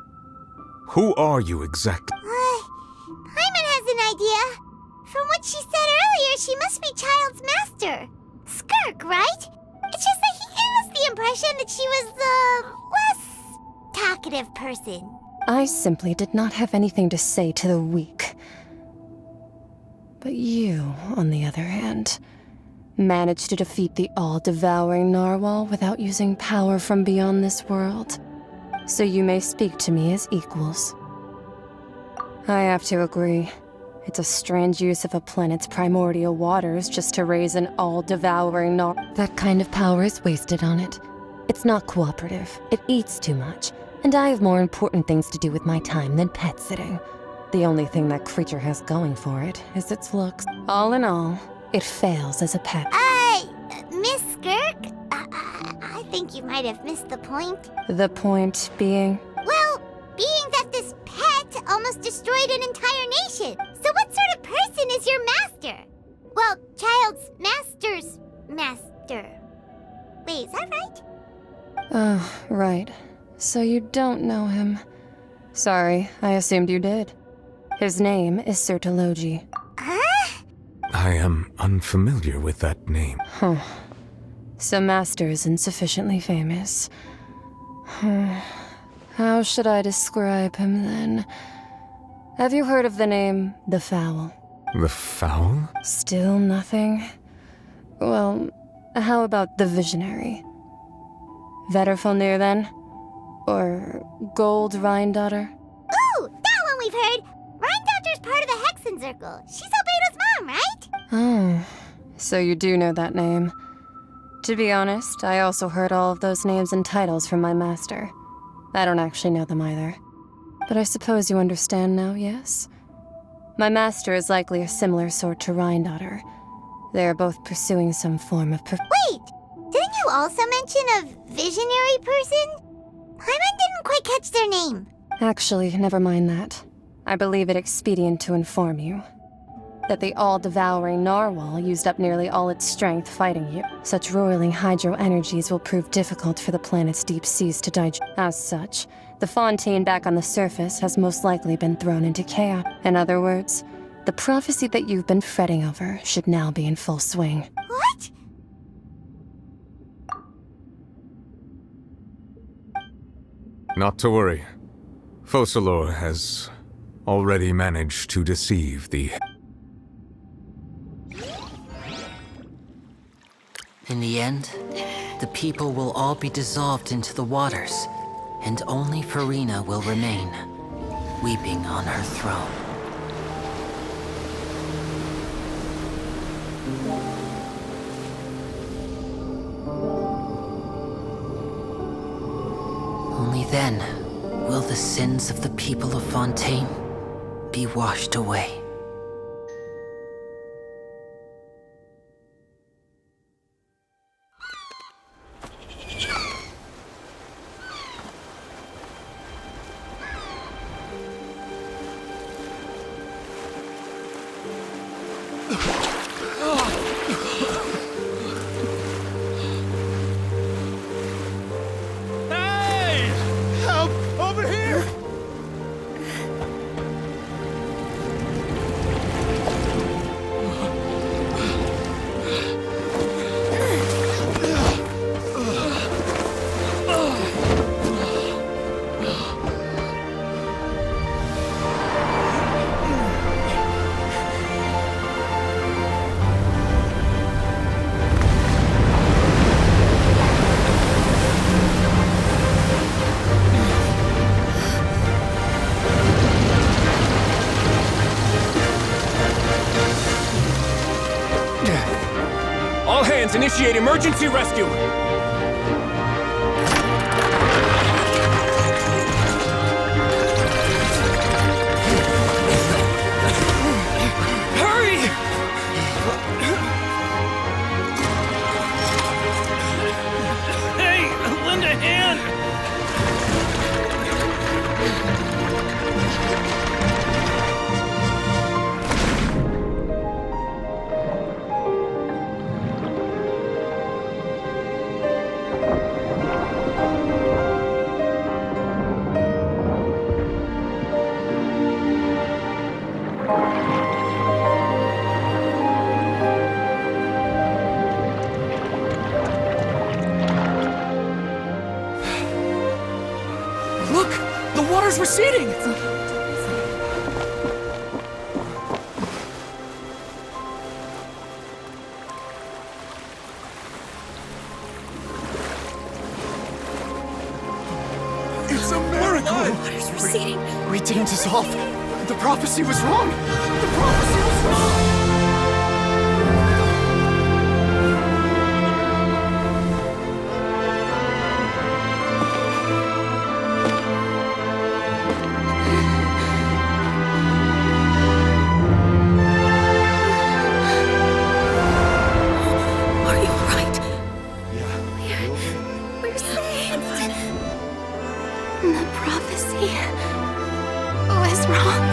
Who are you exactly? Paimon has an idea. From what she said earlier, she must be Child's master. Skirk, right? It's just that he gave us the impression that she was the less talkative person. I simply did not have anything to say to the weak. But you, on the other hand, managed to defeat the all-devouring narwhal without using power from beyond this world. So you may speak to me as equals. I have to agree. It's a strange use of a planet's primordial waters just to raise an all-devouring narwhal. That kind of power is wasted on it. It's not cooperative. It eats too much. And I have more important things to do with my time than pet sitting. The only thing that creature has going for it is its looks. All in all, it fails as a pet. Miss Skirk? I think you might have missed the point. The point being? Well, being that this pet almost destroyed an entire nation. So what sort of person is your master? Well, Child's master's master. Wait, is that right? Oh, right. So you don't know him. Sorry, I assumed you did. His name is Sertologi. I am unfamiliar with that name. Huh. So Master isn't sufficiently famous. How should I describe him then? Have you heard of the name The Fowl? The Fowl? Still nothing? Well, how about The Visionary? Vetterfalnir then? Or Gold Rhindaughter? Ooh, that one we've heard! Rhindaughter's part of the Hexen Circle. She's Albedo's mom, right? Oh, so you do know that name. To be honest, I also heard all of those names and titles from my master. I don't actually know them either. But I suppose you understand now, yes? My master is likely a similar sort to Rhindaughter. They are both pursuing some form of Wait! Didn't you also mention a visionary person? Paimon didn't quite catch their name. Actually, never mind that. I believe it expedient to inform you that the all-devouring narwhal used up nearly all its strength fighting you. Such roiling hydro energies will prove difficult for the planet's deep seas to digest. As such, the Fontine back on the surface has most likely been thrown into chaos. In other words, the prophecy that you've been fretting over should now be in full swing. What? Not to worry. Focalor has already managed to deceive the... In the end, the people will all be dissolved into the waters, and only Farina will remain, weeping on her throne. Only then will the sins of the people of Fontine be washed away. All hands, initiate emergency rescue! water's receding! It's a miracle! Water's receding. We didn't dissolve. The prophecy was wrong. The prophecy was wrong. Are you alright? Yeah. We're saved. The prophecy was wrong.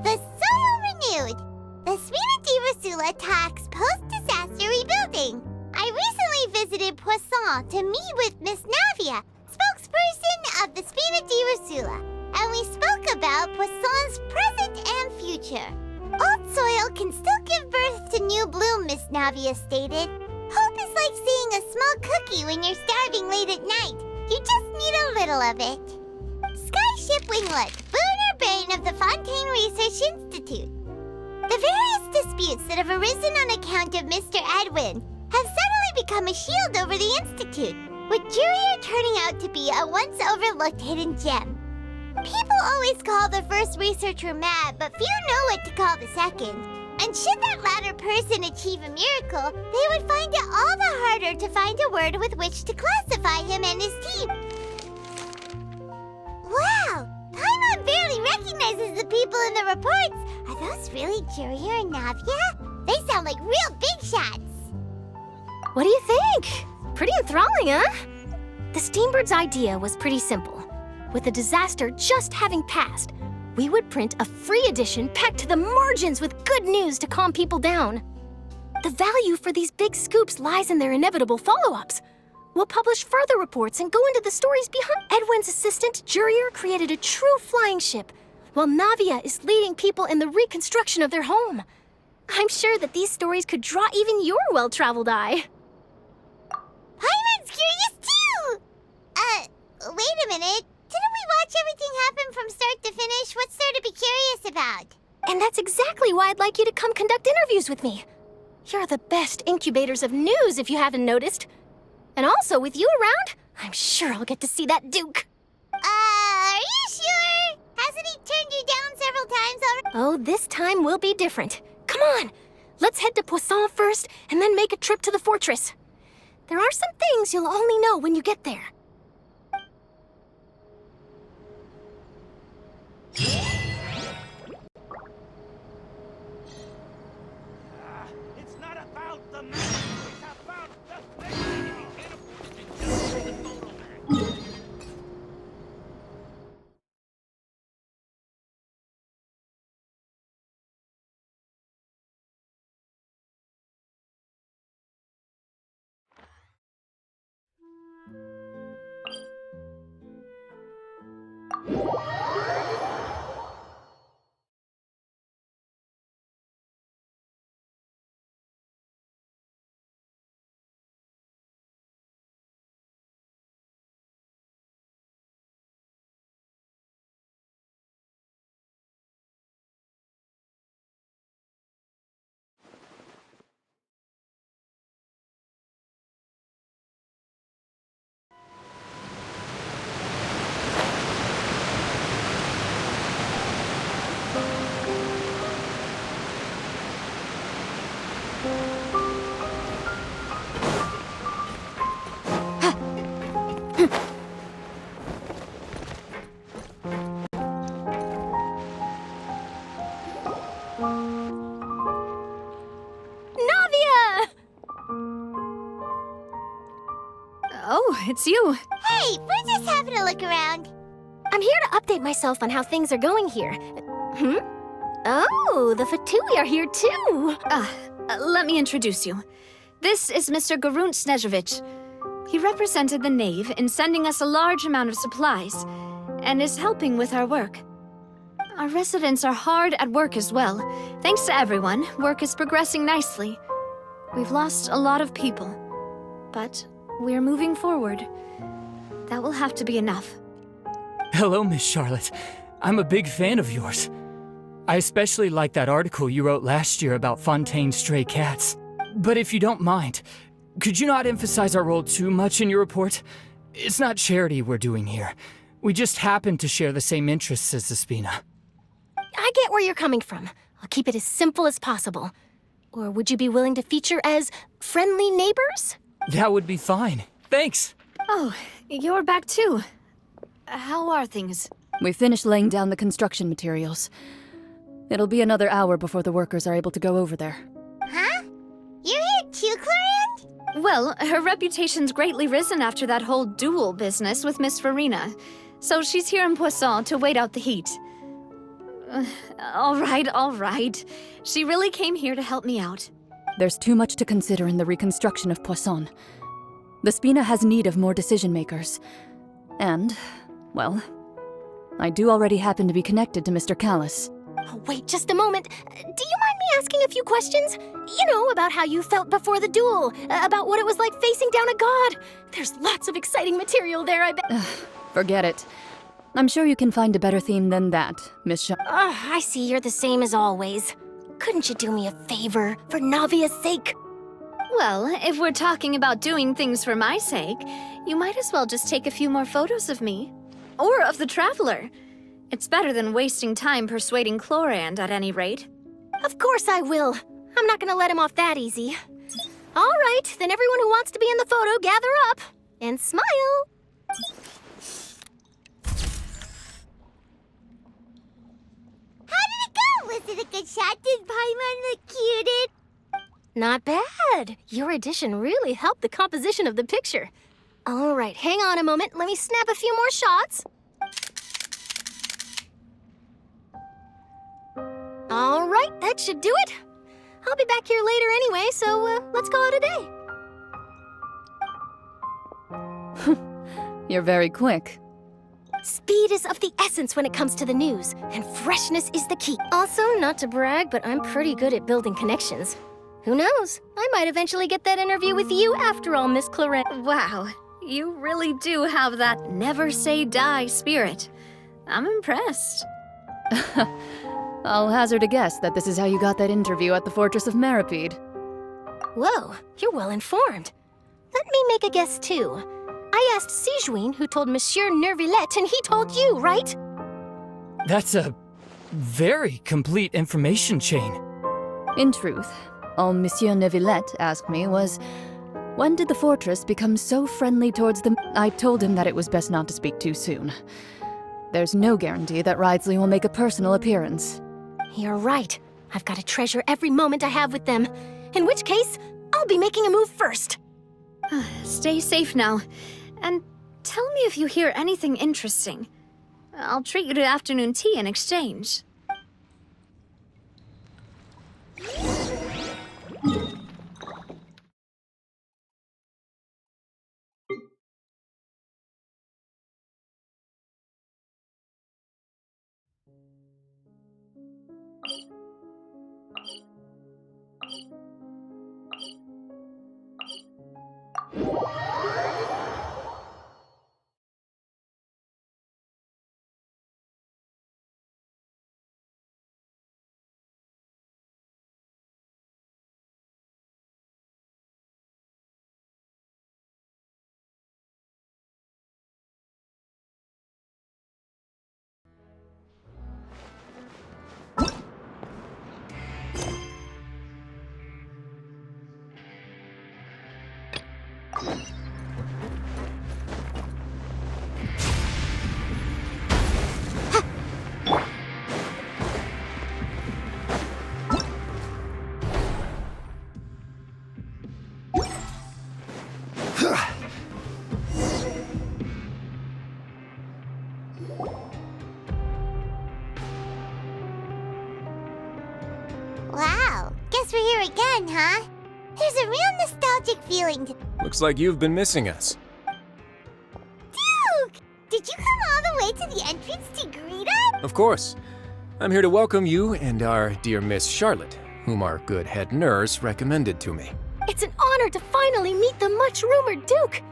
The soil renewed. The Spina attacks post-disaster rebuilding. I recently visited Poisson to meet with Miss Navia, spokesperson of the Spina, and we spoke about Poisson's present and future. Old soil can still give birth to new bloom, Miss Navia stated. Hope is like seeing a small cookie when you're starving late at night. You just need a little of it. Skyship Winglet, boon or bane of the Fontine Research Institute. The various disputes that have arisen on account of Mr. Edwin have suddenly become a shield over the Institute, with Jurier turning out to be a once overlooked hidden gem. People always call the first researcher mad, but few know what to call the second. And should that latter person achieve a miracle, they would find it all the harder to find a word with which to classify him and his team. Wow! Piamon barely recognizes the people in the reports. Are those really Jurier and Navia? They sound like real big shots. What do you think? Pretty enthralling, huh? The Steambird's idea was pretty simple. With the disaster just having passed, we would print a free edition packed to the margins with good news to calm people down. The value for these big scoops lies in their inevitable follow-ups. We'll publish further reports and go into the stories behind. Edwin's assistant, Jurier, created a true flying ship, while Navia is leading people in the reconstruction of their home. I'm sure that these stories could draw even your well-traveled eye. Paimon's curious too! Wait a minute. Didn't we watch everything happen from start to finish? What's there to be curious about? And that's exactly why I'd like you to come conduct interviews with me. You're the best incubators of news, if you haven't noticed. And also, with you around, I'm sure I'll get to see that Duke. Are you sure? Hasn't he turned you down several times already? Oh, this time will be different. Come on, let's head to Poisson first, and then make a trip to the fortress. There are some things you'll only know when you get there. It's not about the man, it's about the thing. Oh, it's you. Hey, we're just having a look around. I'm here to update myself on how things are going here. Oh, the Fatui are here too. Let me introduce you. This is Mr. Garunt Snezhevich. He represented the Knave in sending us a large amount of supplies, and is helping with our work. Our residents are hard at work as well. Thanks to everyone, work is progressing nicely. We've lost a lot of people, but we're moving forward. That will have to be enough. Hello, Miss Charlotte. I'm a big fan of yours. I especially like that article you wrote last year about Fontaine stray cats. But if you don't mind, could you not emphasize our role too much in your report? It's not charity we're doing here. We just happen to share the same interests as the Spina. I get where you're coming from. I'll keep it as simple as possible. Or would you be willing to feature as friendly neighbors? That would be fine. Thanks. Oh, you're back too. How are things? We finished laying down the construction materials. It'll be another hour before the workers are able to go over there. Huh? You're here too, Clorinde? Well, her reputation's greatly risen after that whole duel business with Miss Farina. So she's here in Poisson to wait out the heat. All right. She really came here to help me out. There's too much to consider in the reconstruction of Poisson. The Spina has need of more decision-makers. And, well, I do already happen to be connected to Mr. Callis. Oh, wait just a moment. Do you mind me asking a few questions? You know, about how you felt before the duel, about what it was like facing down a god. There's lots of exciting material there, I bet. Forget it. I'm sure you can find a better theme than that, Miss Shaw. I see you're the same as always. Couldn't you do me a favor, for Navia's sake? Well, if we're talking about doing things for my sake, you might as well just take a few more photos of me. Or of the Traveler. It's better than wasting time persuading Clorinde, at any rate. Of course I will. I'm not gonna let him off that easy. All right, then everyone who wants to be in the photo, gather up. And smile. How did it go? Was it a good shot? Did Piamon look cute? Not bad. Your addition really helped the composition of the picture. All right, hang on a moment. Let me snap a few more shots. All right, that should do it. I'll be back here later anyway, so let's call it a day. You're very quick. Speed is of the essence when it comes to the news, and freshness is the key. Also, not to brag, but I'm pretty good at building connections. Who knows? I might eventually get that interview with you after all, Miss Clorinde. Wow, you really do have that never say die spirit. I'm impressed. I'll hazard a guess that this is how you got that interview at the Fortress of Meripede. Whoa, you're well informed. Let me make a guess too. I asked Sijuin, who told Monsieur Nervillette, and he told you, right? That's a very complete information chain. In truth, all Monsieur Nervillette asked me was, when did the fortress become so friendly towards them? I told him that it was best not to speak too soon. There's no guarantee that Ridesley will make a personal appearance. You're right. I've got to treasure every moment I have with them. In which case, I'll be making a move first. Stay safe now. And tell me if you hear anything interesting. I'll treat you to afternoon tea in exchange. Wow, guess we're here again, huh? There's a real nostalgic feeling to... Looks like you've been missing us. Duke! Did you come all the way to the entrance to greet us? Of course. I'm here to welcome you and our dear Miss Charlotte, whom our good head nurse recommended to me. It's an honor to finally meet the much-rumored Duke.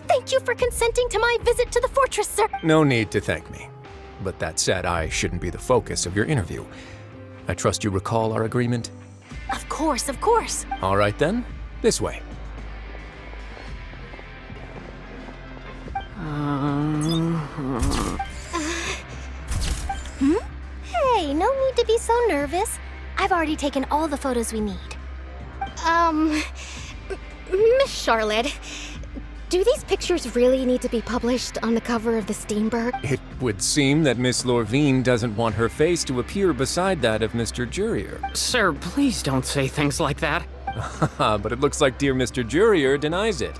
Thank you for consenting to my visit to the fortress, sir. No need to thank me. But that said, I shouldn't be the focus of your interview. I trust you recall our agreement? Of course, of course. All right then, this way. Hey, no need to be so nervous. I've already taken all the photos we need. Miss Charlotte, do these pictures really need to be published on the cover of the Steenberg? It would seem that Miss Lorvine doesn't want her face to appear beside that of Mr. Jurier. Sir, please don't say things like that. But it looks like dear Mr. Jurier denies it.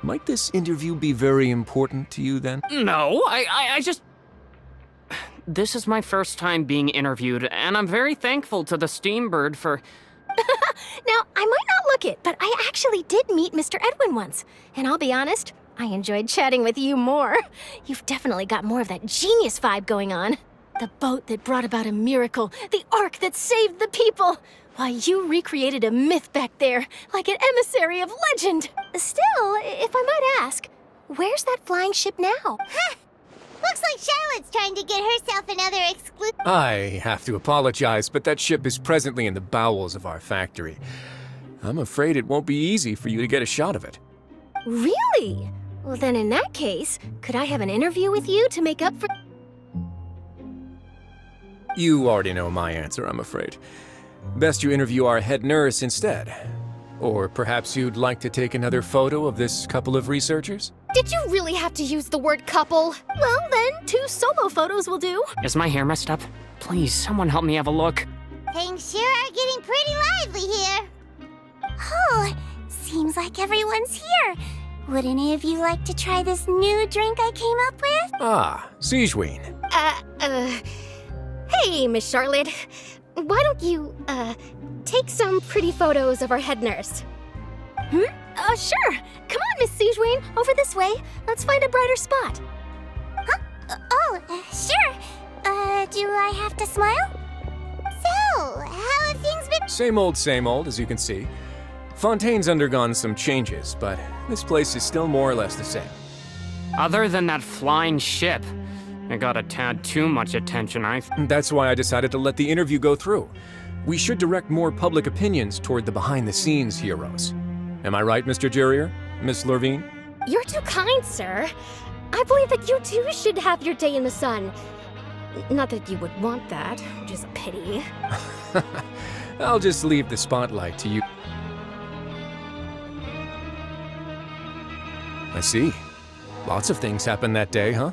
Might this interview be very important to you then? No, I just... This is my first time being interviewed, and I'm very thankful to the Steambird for... Now, I might not look it, but I actually did meet Mr. Edwin once. And I'll be honest, I enjoyed chatting with you more. You've definitely got more of that genius vibe going on. The boat that brought about a miracle, the ark that saved the people. Why, you recreated a myth back there, like an emissary of legend. Still, if I might ask, where's that flying ship now? Huh! Looks like Charlotte's trying to get herself another exclusive... I have to apologize, but that ship is presently in the bowels of our factory. I'm afraid it won't be easy for you to get a shot of it. Really? Well, then in that case, could I have an interview with you to make up for... You already know my answer, I'm afraid. Best you interview our head nurse instead. Or perhaps you'd like to take another photo of this couple of researchers? Did you really have to use the word couple? Well, then, 2 solo photos will do. Is my hair messed up? Please, someone help me have a look. Things sure are getting pretty lively here. Oh, seems like everyone's here. Would any of you like to try this new drink I came up with? Ah, Sigewine. Hey, Miss Charlotte. Why don't you, take some pretty photos of our head nurse? Sure. Come on, Miss Sigewine, over this way. Let's find a brighter spot. Huh? Sure. Do I have to smile? So, how have things been? Same old, as you can see. Fontine's undergone some changes, but this place is still more or less the same. Other than that flying ship, it got a tad too much attention, That's why I decided to let the interview go through. We should direct more public opinions toward the behind-the-scenes heroes. Am I right, Mr. Jurier? Miss Lorvine? You're too kind, sir. I believe that you too should have your day in the sun. Not that you would want that, which is a pity. I'll just leave the spotlight to you. I see. Lots of things happened that day, huh?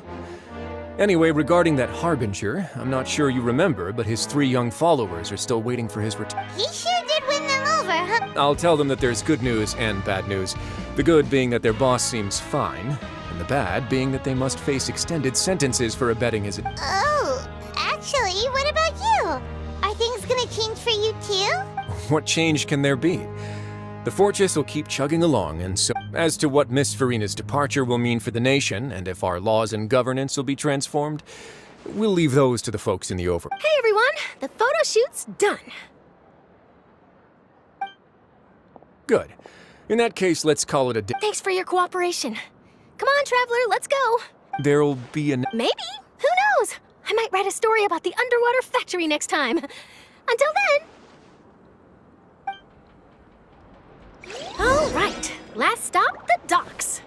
Anyway, regarding that Harbinger, I'm not sure you remember, but his 3 young followers are still waiting for his return. He sure did win them over, huh? I'll tell them that there's good news and bad news. The good being that their boss seems fine, and the bad being that they must face extended sentences for abetting his... Oh, actually, what about you? Are things gonna change for you too? What change can there be? The fortress will keep chugging along, and so as to what Miss Farina's departure will mean for the nation, and if our laws and governance will be transformed, we'll leave those to the folks in the over. Hey everyone, the photo shoot's done. Good. In that case, let's call it a day. Thanks for your cooperation. Come on, Traveler, let's go. There'll be an... Maybe. Who knows? I might write a story about the underwater factory next time. Until then... All right, last stop, the docks.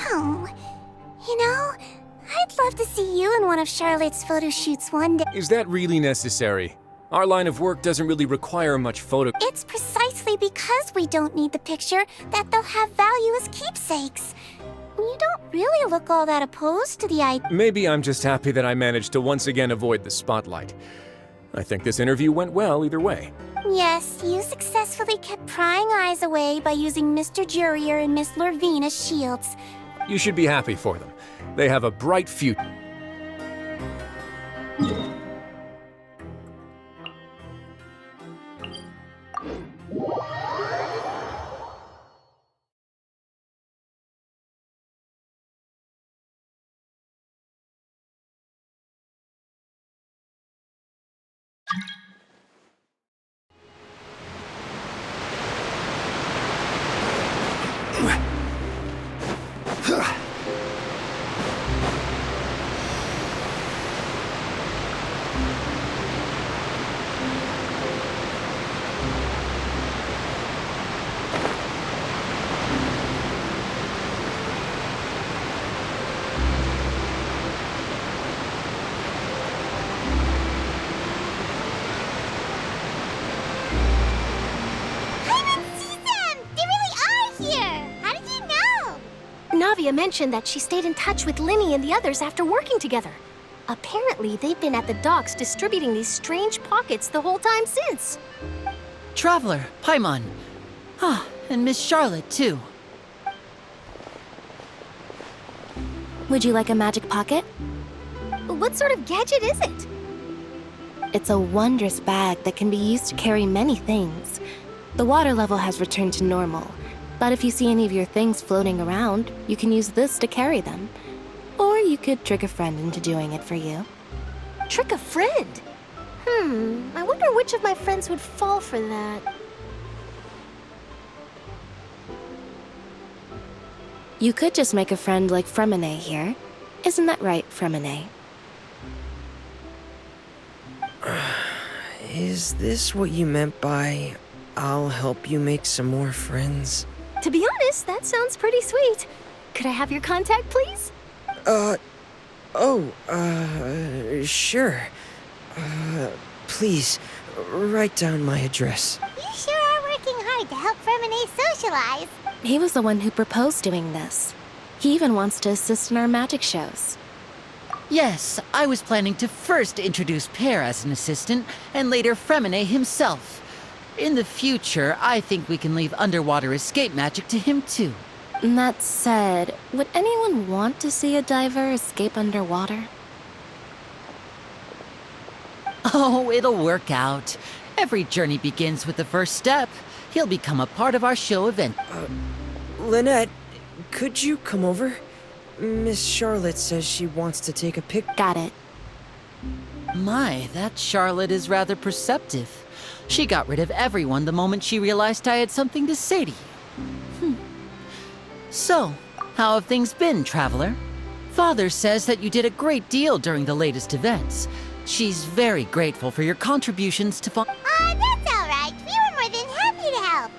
Oh, you know, I'd love to see you in one of Charlotte's photo shoots one day. Is that really necessary? Our line of work doesn't really require much photo... It's precisely because we don't need the picture that they'll have value as keepsakes. You don't really look all that opposed to the idea. Maybe I'm just happy that I managed to once again avoid the spotlight. I think this interview went well either way. Yes, you successfully kept prying eyes away by using Mr. Jurier and Miss Lorvine as shields. You should be happy for them. They have a bright future. Navia mentioned that she stayed in touch with Linny and the others after working together. Apparently, they've been at the docks distributing these strange pockets the whole time since. Traveler, Piamon. Ah, and Miss Charlotte, too. Would you like a magic pocket? What sort of gadget is it? It's a wondrous bag that can be used to carry many things. The water level has returned to normal, but if you see any of your things floating around, you can use this to carry them. Or you could trick a friend into doing it for you. Trick a friend? I wonder which of my friends would fall for that. You could just make a friend like Fremine here. Isn't that right, Fremine? Is this what you meant by, I'll help you make some more friends? To be honest, that sounds pretty sweet. Could I have your contact, please? Sure. Please, write down my address. You sure are working hard to help Fremine socialize. He was the one who proposed doing this. He even wants to assist in our magic shows. Yes, I was planning to first introduce Pear as an assistant, and later Fremine himself. In the future, I think we can leave underwater escape magic to him too. That said, would anyone want to see a diver escape underwater? Oh, it'll work out. Every journey begins with the first step. He'll become a part of our show event. Lynette, could you come over? Miss Charlotte says she wants to take a pic. Got it. My, that Charlotte is rather perceptive. She got rid of everyone the moment she realized I had something to say to you. So, how have things been, Traveler? Father says that you did a great deal during the latest events. She's very grateful for your contributions to that's all right. We were more than happy to help.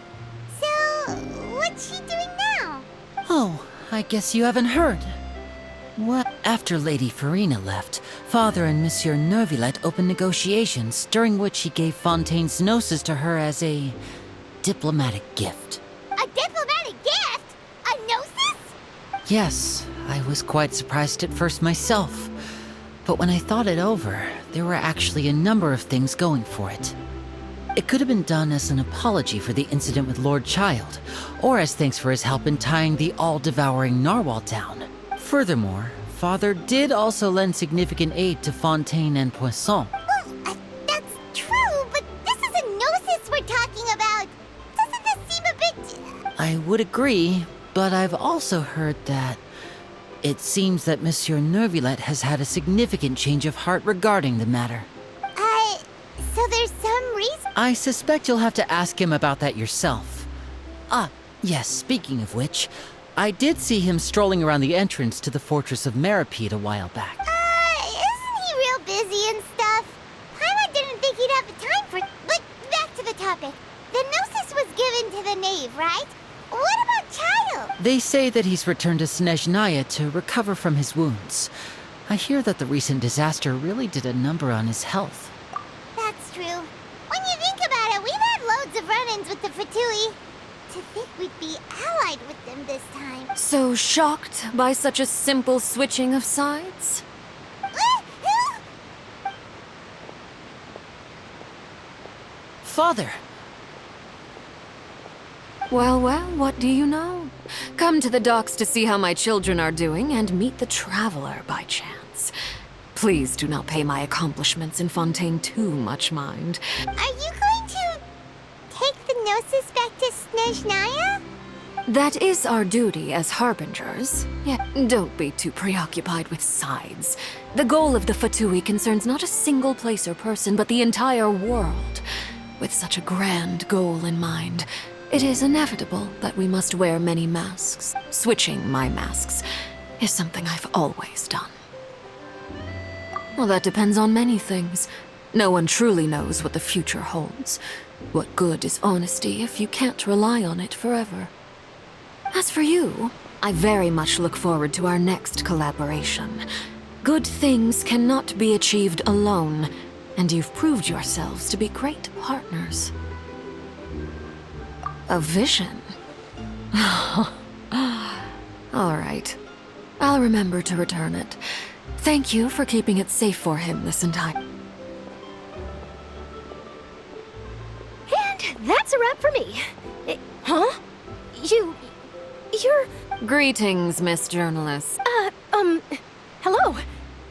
So, what's she doing now? Oh, I guess you haven't heard. Well, after Lady Farina left, Father and Monsieur Neuvillette opened negotiations, during which he gave Fontane's gnosis to her as a diplomatic gift. A diplomatic gift? A gnosis? Yes, I was quite surprised at first myself. But when I thought it over, there were actually a number of things going for it. It could have been done as an apology for the incident with Lord Child, or as thanks for his help in tying the all-devouring narwhal down. Furthermore, Father did also lend significant aid to Fontine and Poisson. Well, that's true, but this is a gnosis we're talking about. Doesn't this seem a bit... I would agree, but I've also heard that it seems that Monsieur Neuvillette has had a significant change of heart regarding the matter. So there's some reason? I suspect you'll have to ask him about that yourself. Ah, yes, speaking of which, I did see him strolling around the entrance to the Fortress of Meripede a while back. Isn't he real busy and stuff? Paimon didn't think he'd have the time for... But back to the topic. The gnosis was given to the knave, right? What about Child? They say that he's returned to Snezhnaya to recover from his wounds. I hear that the recent disaster really did a number on his health. That's true. When you think about it, we've had loads of run-ins with the Fatui. To think we'd be allied with them this time. So shocked by such a simple switching of sides? Father! Well, well, what do you know? Come to the docks to see how my children are doing and meet the traveler by chance. Please do not pay my accomplishments in Fontine too much mind. Are you going to take the Gnosis back to Snezhnaya? That is our duty as harbingers. Yet, don't be too preoccupied with sides. The goal of the Fatui concerns not a single place or person, but the entire world. With such a grand goal in mind, it is inevitable that we must wear many masks. Switching my masks is something I've always done. Well, that depends on many things. No one truly knows what the future holds. What good is honesty if you can't rely on it forever? As for you, I very much look forward to our next collaboration. Good things cannot be achieved alone, and you've proved yourselves to be great partners. A vision? All right. I'll remember to return it. Thank you for keeping it safe for him this entire... And that's a wrap for me. Huh? You're... Greetings, Miss Journalist. Hello.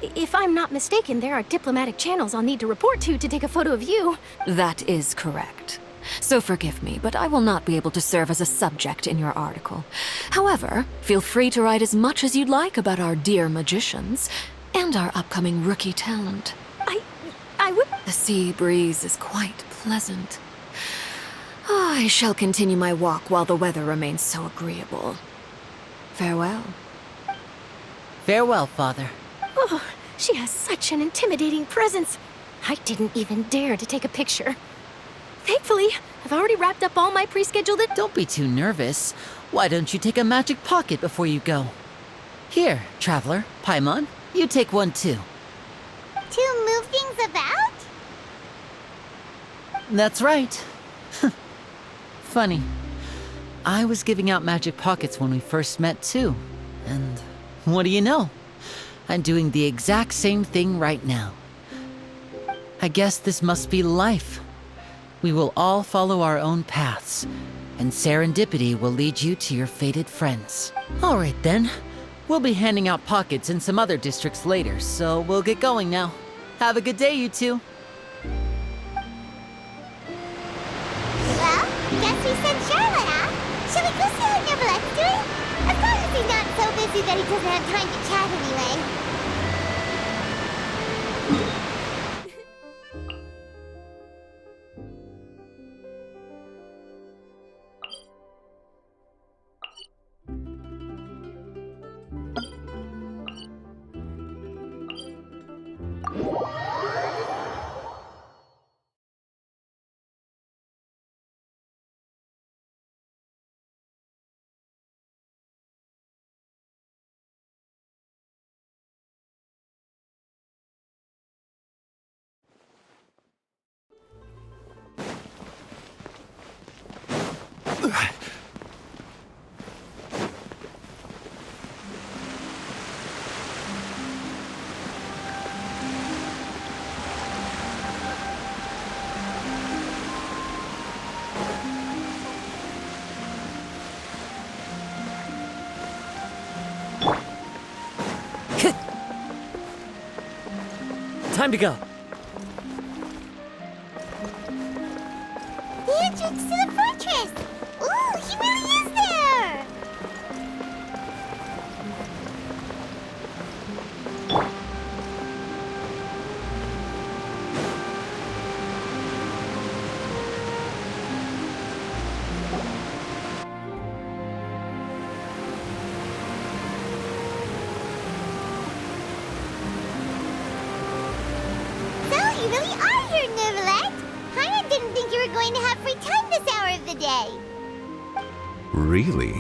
If I'm not mistaken, there are diplomatic channels I'll need to report to take a photo of you. That is correct. So forgive me, but I will not be able to serve as a subject in your article. However, feel free to write as much as you'd like about our dear magicians and our upcoming rookie talent. I would... The sea breeze is quite pleasant. I shall continue my walk while the weather remains so agreeable. Farewell. Farewell, Father. Oh, she has such an intimidating presence. I didn't even dare to take a picture. Thankfully, I've already wrapped up all my pre-scheduled... Don't be too nervous. Why don't you take a magic pocket before you go? Here, Traveler, Piamon, you take one too. To move things about? That's right. Funny. I was giving out magic pockets when we first met too. And what do you know? I'm doing the exact same thing right now. I guess this must be life. We will all follow our own paths, and serendipity will lead you to your fated friends. All right then. We'll be handing out pockets in some other districts later, so we'll get going now. Have a good day, you two. Well, guess we sent Charlotte, huh? Shall we go see how Neverlette's doing? As long as he's not so busy that he doesn't have time to chat anyway. Time to go. The entrance to the fortress! Ooh, he really is there! You really are here, Neverlette! Hyna didn't think you were going to have free time this hour of the day. Really?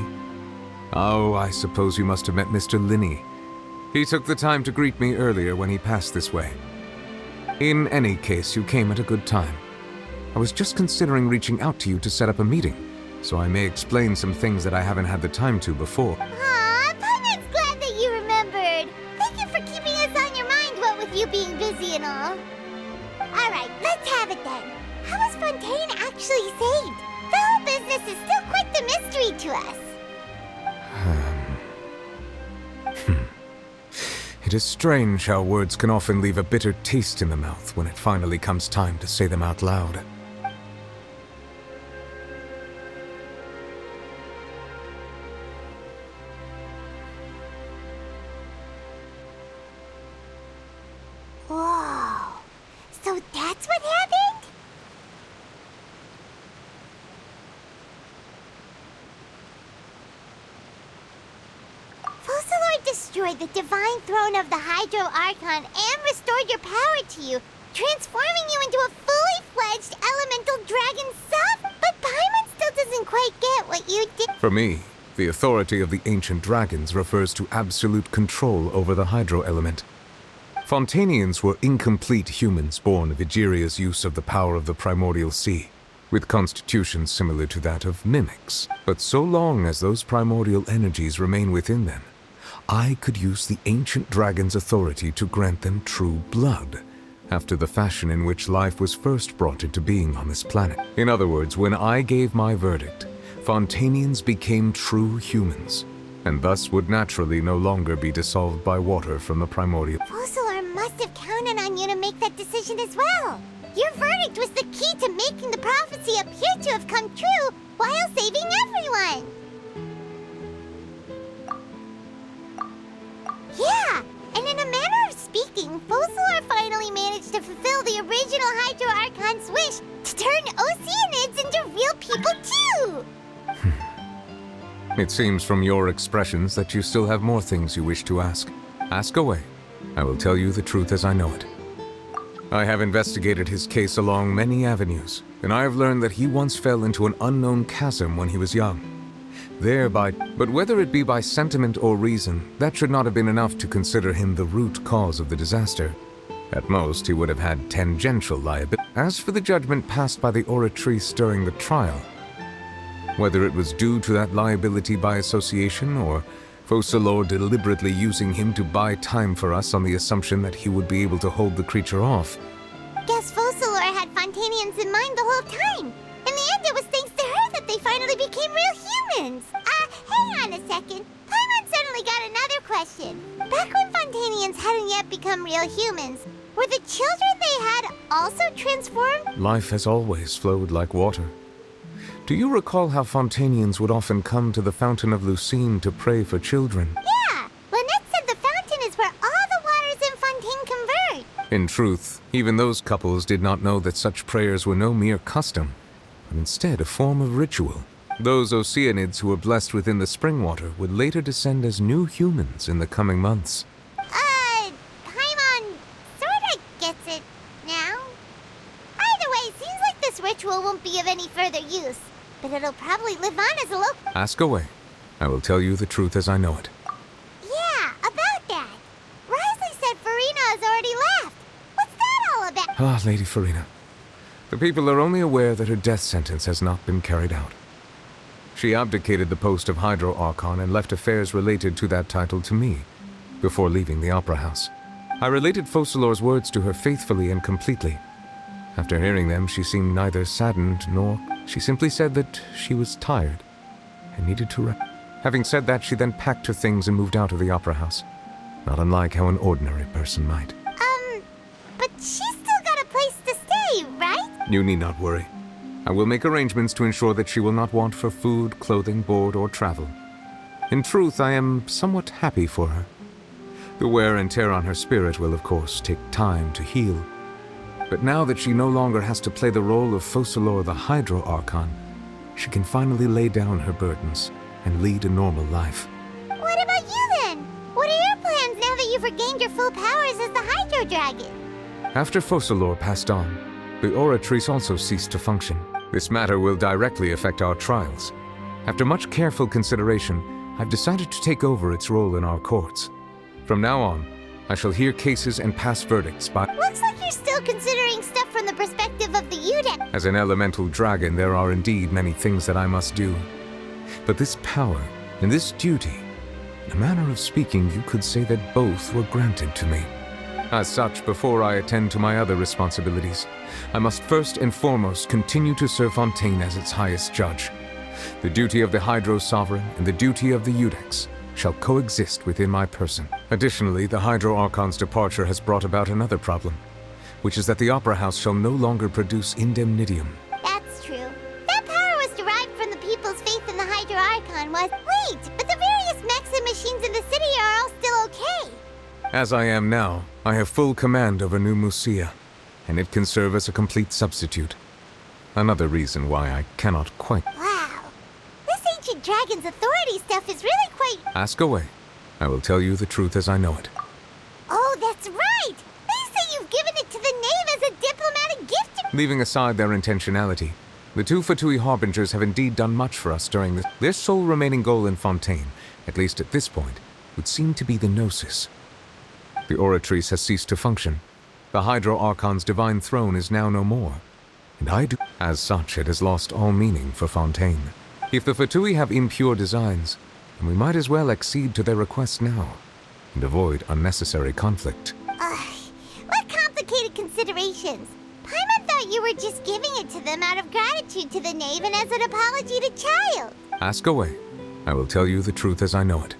Oh, I suppose you must have met Mr. Linney. He took the time to greet me earlier when he passed this way. In any case, you came at a good time. I was just considering reaching out to you to set up a meeting, so I may explain some things that I haven't had the time to before. Aw, Paimon's glad that you remembered. Thank you for keeping us on your mind, what with you being busy and all. Alright, let's have it then. How was Fontine actually saved? The whole business is still quite kept a mystery to us. It is strange how words can often leave a bitter taste in the mouth when it finally comes time to say them out loud. Whoa. So that's what happened? Focalor destroyed the divine throne of the Hydro Archon and restored your power to you, transforming you into a fully fledged elemental dragon self. But Paimon still doesn't quite get what you did. For me, the authority of the ancient dragons refers to absolute control over the hydro element. Fontanians were incomplete humans born of Egeria's use of the power of the primordial sea, with constitutions similar to that of mimics. But so long as those primordial energies remain within them, I could use the ancient dragon's authority to grant them true blood, after the fashion in which life was first brought into being on this planet. In other words, when I gave my verdict, Fontanians became true humans, and thus would naturally no longer be dissolved by water from the primordial. Focalor must have counted on you to make that decision as well. Your verdict was the key to making the prophecy appear to have come true while saving everyone. Yeah, and in a manner of speaking, Focalor finally managed to fulfill the original Hydro Archon's wish to turn Oceanids into real people too! It seems from your expressions that you still have more things you wish to ask. Ask away. I will tell you the truth as I know it. I have investigated his case along many avenues, and I have learned that he once fell into an unknown chasm when he was young. But whether it be by sentiment or reason, that should not have been enough to consider him the root cause of the disaster. At most, he would have had tangential liability. As for the judgment passed by the oratrice during the trial, whether it was due to that liability by association or Focalor deliberately using him to buy time for us on the assumption that he would be able to hold the creature off. Guess Focalor had Fontanians in mind the whole time. In the end, it was thanks to her that they finally became real humans. Hang on a second. Paimon suddenly got another question. Back when Fontanians hadn't yet become real humans, were the children they had also transformed? Life has always flowed like water. Do you recall how Fontanians would often come to the Fountain of Lucine to pray for children? Yeah! Lynette said the fountain is where all the waters in Fontine converge. In truth, even those couples did not know that such prayers were no mere custom, but instead a form of ritual. Those Oceanids who were blessed within the spring water would later descend as new humans in the coming months. Paimon sorta gets it now. Either way, it seems like this ritual won't be of any further use. But it'll probably live on as a local... Ask away. I will tell you the truth as I know it. Yeah, about that. Risley said Farina has already left. What's that all about? Ah, Lady Farina. The people are only aware that her death sentence has not been carried out. She abdicated the post of Hydro Archon and left affairs related to that title to me, before leaving the Opera House. I related Focalor's words to her faithfully and completely. After hearing them, she seemed neither saddened nor... She simply said that she was tired and needed to rest. Having said that, she then packed her things and moved out of the Opera House, not unlike how an ordinary person might. But she's still got a place to stay, right? You need not worry. I will make arrangements to ensure that she will not want for food, clothing, board, or travel. In truth, I am somewhat happy for her. The wear and tear on her spirit will, of course, take time to heal. But now that she no longer has to play the role of Focalor the Hydro Archon, she can finally lay down her burdens and lead a normal life. What about you then? What are your plans now that you've regained your full powers as the Hydro Dragon? After Focalor passed on, the Oratrice also ceased to function. This matter will directly affect our trials. After much careful consideration, I've decided to take over its role in our courts. From now on, I shall hear cases and pass verdicts by... Looks like you're still considering stuff from the perspective of the UDEC. As an elemental dragon, there are indeed many things that I must do. But this power and this duty, in a manner of speaking, you could say that both were granted to me. As such, before I attend to my other responsibilities, I must first and foremost continue to serve Fontine as its highest judge, The duty of the Hydro Sovereign and the duty of the Iudex shall coexist within my person. Additionally, the Hydro Archon's departure has brought about another problem, which is that the Opera House shall no longer produce indemnitium. That's true. That power was derived from the people's faith in the Hydro Archon was... Wait, but the various mechs and machines in the city are all still okay. As I am now, I have full command over New Musia, and it can serve as a complete substitute. Another reason why I cannot quite... Wow. This ancient dragon's authority stuff is really quite... Ask away. I will tell you the truth as I know it. Oh, that's right! They say you've given it to the knave as a diplomatic gift. Leaving aside their intentionality, the two Fatui Harbingers have indeed done much for us during this. Their sole remaining goal in Fontine, at least at this point, would seem to be the Gnosis. The Oratrice has ceased to function. The Hydro Archon's divine throne is now no more. And as such, it has lost all meaning for Fontine. If the Fatui have impure designs, then we might as well accede to their request now, and avoid unnecessary conflict. What complicated considerations. Paimon thought you were just giving it to them out of gratitude to the knave and as an apology to Child. Ask away. I will tell you the truth as I know it.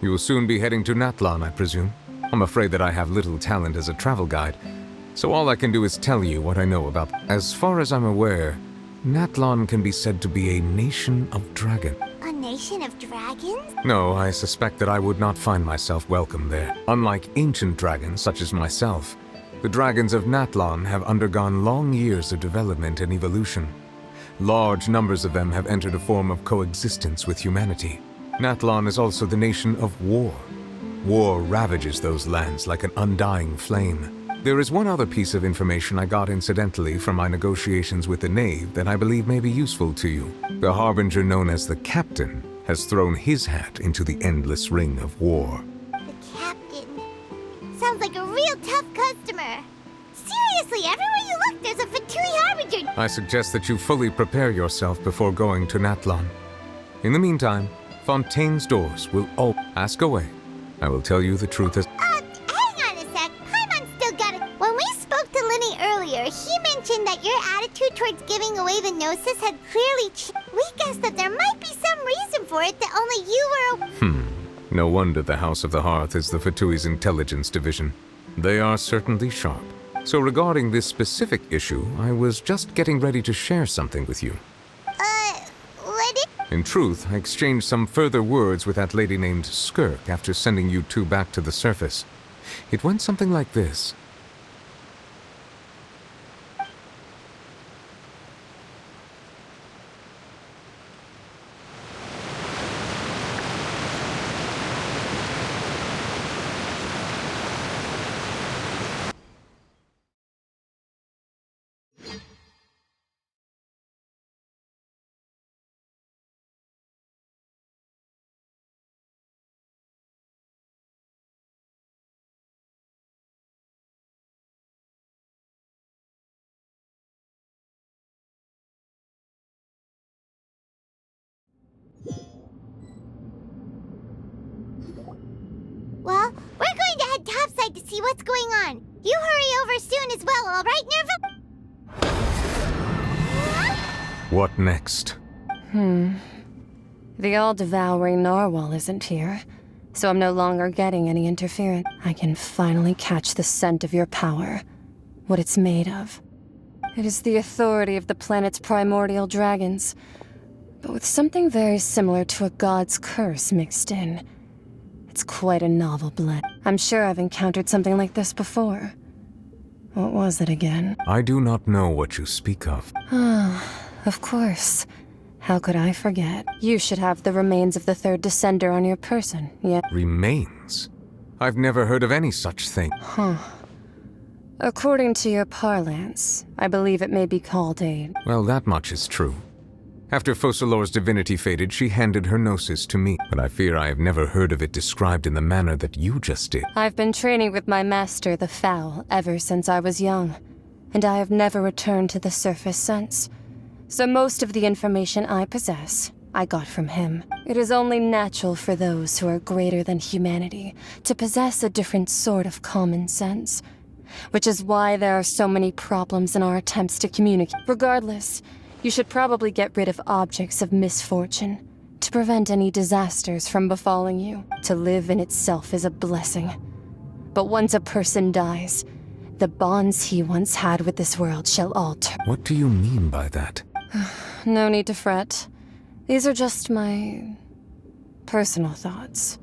You will soon be heading to Natlan, I presume. I'm afraid that I have little talent as a travel guide, so all I can do is tell you what I know about. As far as I'm aware, Natlan can be said to be a nation of dragons. A nation of dragons? No, I suspect that I would not find myself welcome there. Unlike ancient dragons such as myself, the dragons of Natlan have undergone long years of development and evolution. Large numbers of them have entered a form of coexistence with humanity. Natlan is also the nation of war. War ravages those lands like an undying flame. There is one other piece of information I got incidentally from my negotiations with the knave that I believe may be useful to you. The harbinger known as the Captain has thrown his hat into the endless ring of war. The Captain. Sounds like a real tough customer. Seriously, everywhere you look, there's a Fatui Harbinger. I suggest that you fully prepare yourself before going to Natlan. In the meantime, Fontaine's doors will all ask away. I will tell you the truth as... hang on a sec. Paimon still got it. When we spoke to Linny earlier, he mentioned that your attitude towards giving away the Gnosis had clearly changed. We guessed that there might be some reason for it that only you were... No wonder the House of the Hearth is the Fatui's intelligence division. They are certainly sharp. So regarding this specific issue, I was just getting ready to share something with you. What is... In truth, I exchanged some further words with that lady named Skirk after sending you two back to the surface. It went something like this. Well, we're going to head topside to see what's going on. You hurry over soon as well, all right, Nerva? What next? The all-devouring narwhal isn't here, so I'm no longer getting any interference. I can finally catch the scent of your power, what it's made of. It is the authority of the planet's primordial dragons, but with something very similar to a god's curse mixed in. It's quite a novel blend. I'm sure I've encountered something like this before. What was it again? I do not know what you speak of. Of course. How could I forget? You should have the remains of the third descender on your person, yet... Remains? I've never heard of any such thing. According to your parlance, I believe it may be called a... Well, that much is true. After Focalor's divinity faded, she handed her gnosis to me, but I fear I have never heard of it described in the manner that you just did. I've been training with my master, the Foul, ever since I was young, and I have never returned to the surface since. So most of the information I possess, I got from him. It is only natural for those who are greater than humanity to possess a different sort of common sense, which is why there are so many problems in our attempts to communicate. Regardless, You should probably get rid of objects of misfortune to prevent any disasters from befalling you. To live in itself is a blessing. But once a person dies, the bonds he once had with this world shall all turn. What do you mean by that? No need to fret. These are just my personal thoughts,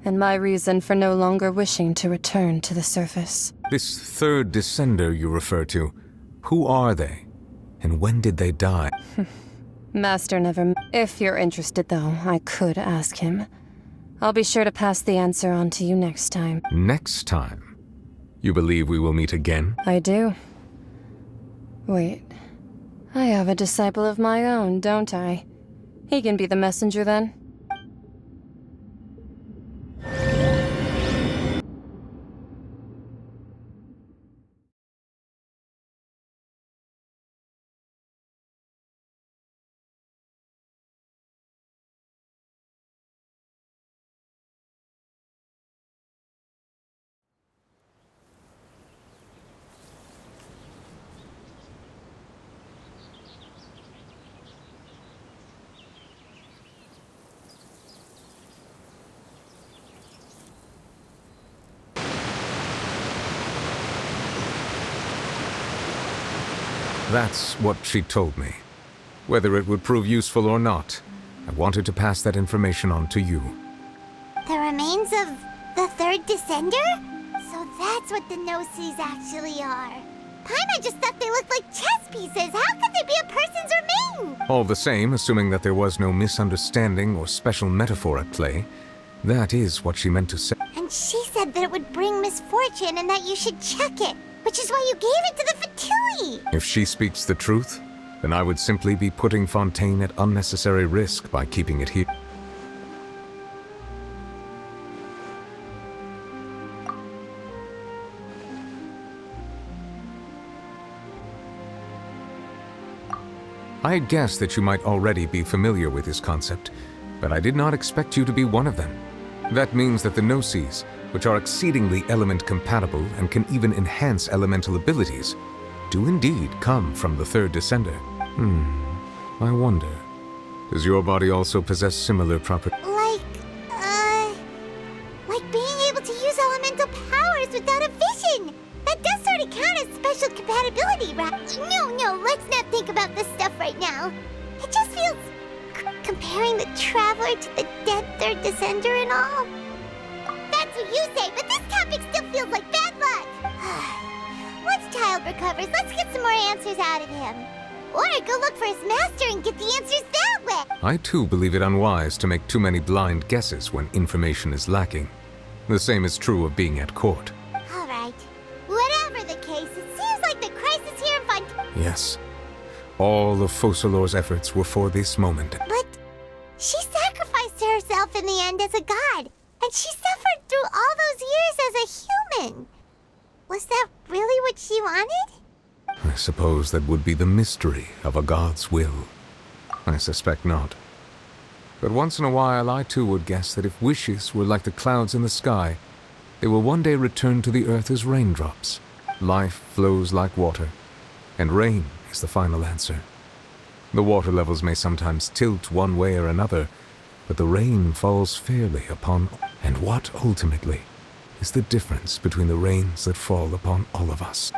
and my reason for no longer wishing to return to the surface. This third descender you refer to, who are they? And when did they die? Master never... If you're interested, though, I could ask him. I'll be sure to pass the answer on to you next time. Next time? You believe we will meet again? I do. Wait. I have a disciple of my own, don't I? He can be the messenger, then. That's what she told me. Whether it would prove useful or not, I wanted to pass that information on to you. The remains of the third descender? So that's what the Gnosis actually are. Paimon just thought they looked like chess pieces. How could they be a person's remain? All the same, assuming that there was no misunderstanding or special metaphor at play, that is what she meant to say. And she said that it would bring misfortune and that you should check it, which is why you gave it to the Fatui. If she speaks the truth, then I would simply be putting Fontine at unnecessary risk by keeping it here. I had guessed that you might already be familiar with this concept, but I did not expect you to be one of them. That means that the Gnosis, which are exceedingly element compatible and can even enhance elemental abilities, do indeed come from the third descender. I wonder, does your body also possess similar properties? Like being able to use elemental powers without a vision. That does sort of count as special compatibility, right? No, let's not think about this stuff right now. It just feels... comparing the Traveler to the dead third descender and all. That's what you say, but this topic still feels like bad luck. Once Child recovers, let's get some more answers out of him. Or go look for his master and get the answers that way. I too believe it unwise to make too many blind guesses when information is lacking. The same is true of being at court. All right. Whatever the case, it seems like the crisis here in Fontine... Yes. All of Focalor's efforts were for this moment. But she sacrificed herself in the end as a god, and she suffered through all those years as a human. Was that really what she wanted? I suppose that would be the mystery of a god's will. I suspect not. But once in a while I too would guess that if wishes were like the clouds in the sky, they will one day return to the earth as raindrops. Life flows like water, and rain is the final answer. The water levels may sometimes tilt one way or another, but the rain falls fairly upon... And what, ultimately, is the difference between the rains that fall upon all of us?